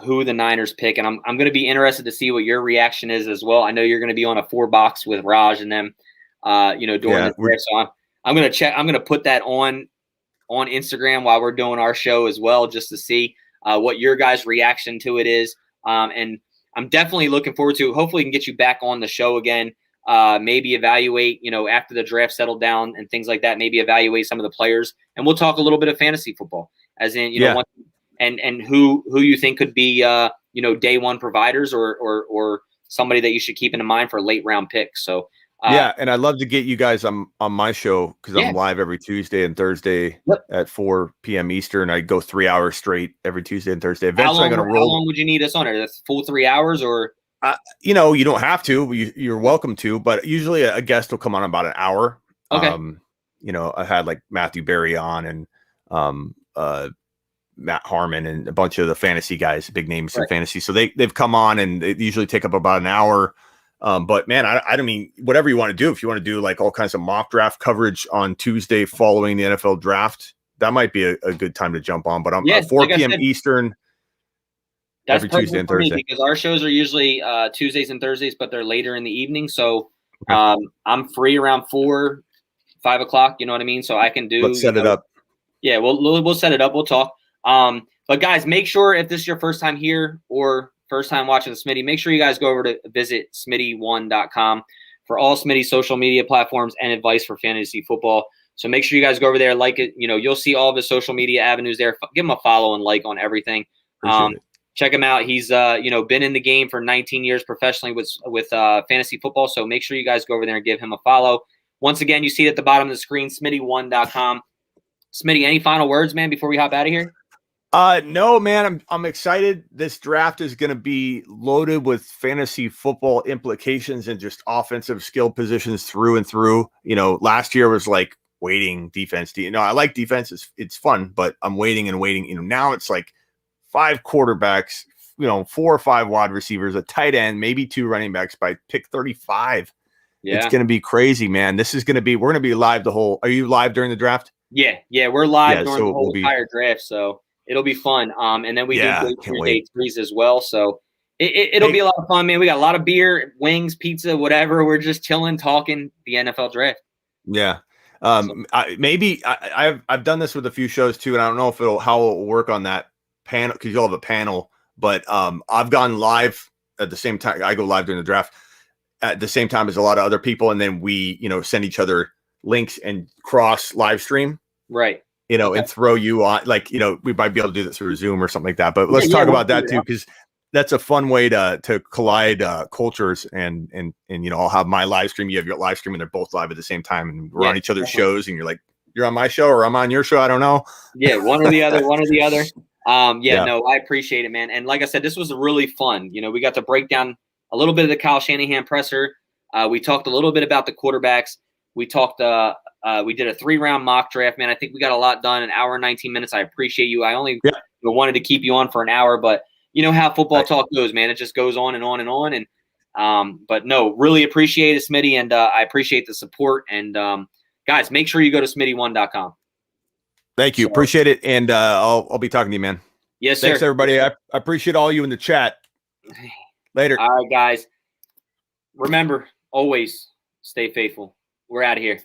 who the Niners pick, and I'm going to be interested to see what your reaction is as well. I know you're going to be on a 4-box with Raj and them, during the draft. So I'm going to check. I'm going to put that on Instagram while we're doing our show as well, just to see what your guys' reaction to it is. And I'm definitely looking forward to. Hopefully, we can get you back on the show again. Maybe evaluate, after the draft settled down and things like that. Maybe evaluate some of the players, and we'll talk a little bit of fantasy football, as in and who you think could be day one providers or somebody that you should keep in mind for late round picks. So and I'd love to get you guys on my show because I'm live every Tuesday and Thursday at 4 p.m. Eastern. I go 3 hours straight every Tuesday and Thursday. Eventually, I'm going to roll. How long would you need us on it? That's full 3 hours, or you don't have to. You're welcome to, but usually a guest will come on about an hour. Okay. I had like Matthew Berry on and Matt Harmon and a bunch of the fantasy guys, big names in fantasy. So they've come on and they usually take up about an hour. But man, I don't mean whatever you want to do. If you want to do like all kinds of mock draft coverage on Tuesday following the NFL draft, that might be a good time to jump on. But I'm 4 p.m. Eastern. That's every Tuesday and Thursday because our shows are usually Tuesdays and Thursdays, but they're later in the evening. So I'm free around 4, 5 o'clock. You know what I mean? So I can do. Let's set it up. Yeah, we'll set it up. We'll talk. But guys, make sure if this is your first time here or first time watching the Smitty, make sure you guys go over to visit Smitty1.com for all Smitty social media platforms and advice for fantasy football. So make sure you guys go over there, like it. You'll see all of his social media avenues there. Give him a follow and like on everything. Check him out. He's been in the game for 19 years professionally with fantasy football. So make sure you guys go over there and give him a follow. Once again, you see it at the bottom of the screen, Smitty1.com. Smitty, any final words, man, before we hop out of here? No, man, I'm excited. This draft is going to be loaded with fantasy football implications and just offensive skill positions through and through. Last year was like waiting defense. I like defense. It's fun, but I'm waiting and waiting. Now it's like 5 quarterbacks, 4 or 5 wide receivers, a tight end, maybe 2 running backs by pick 35. Yeah. It's going to be crazy, man. We're going to be live are you live during the draft? Yeah, we're live during the whole entire draft, so it'll be fun. And then we do day 3s as well, so it'll be a lot of fun, man. We got a lot of beer, wings, pizza, whatever. We're just chilling, talking the NFL draft. Yeah. I've done this with a few shows too, and I don't know how it will work on that panel because you'll have a panel. But I've gone live at the same time. I go live during the draft at the same time as a lot of other people, and then we send each other links and cross live stream. Right. And throw you on, we might be able to do that through Zoom or something like that. But let's talk about that too, because that's a fun way to collide cultures. And I'll have my live stream, you have your live stream, and they're both live at the same time, and we're on each other's shows. And you're like, you're on my show or I'm on your show. I don't know. Yeah, one or the other. No, I appreciate it, man. And like I said, this was really fun. We got to break down a little bit of the Kyle Shanahan presser. We talked a little bit about the quarterbacks. We talked. We did a 3-round mock draft, man. I think we got a lot done. An hour and 19 minutes. I appreciate you. I only wanted to keep you on for an hour, but you know how football talk goes, man. It just goes on and on and on. And but no, really appreciate it, Smitty, and I appreciate the support. And guys, make sure you go to Smitty1.com. Thank you, appreciate it, and I'll be talking to you, man. Yes, sir. Thanks, everybody. I appreciate all you in the chat. Later. All right, guys. Remember, always stay faithful. We're out of here.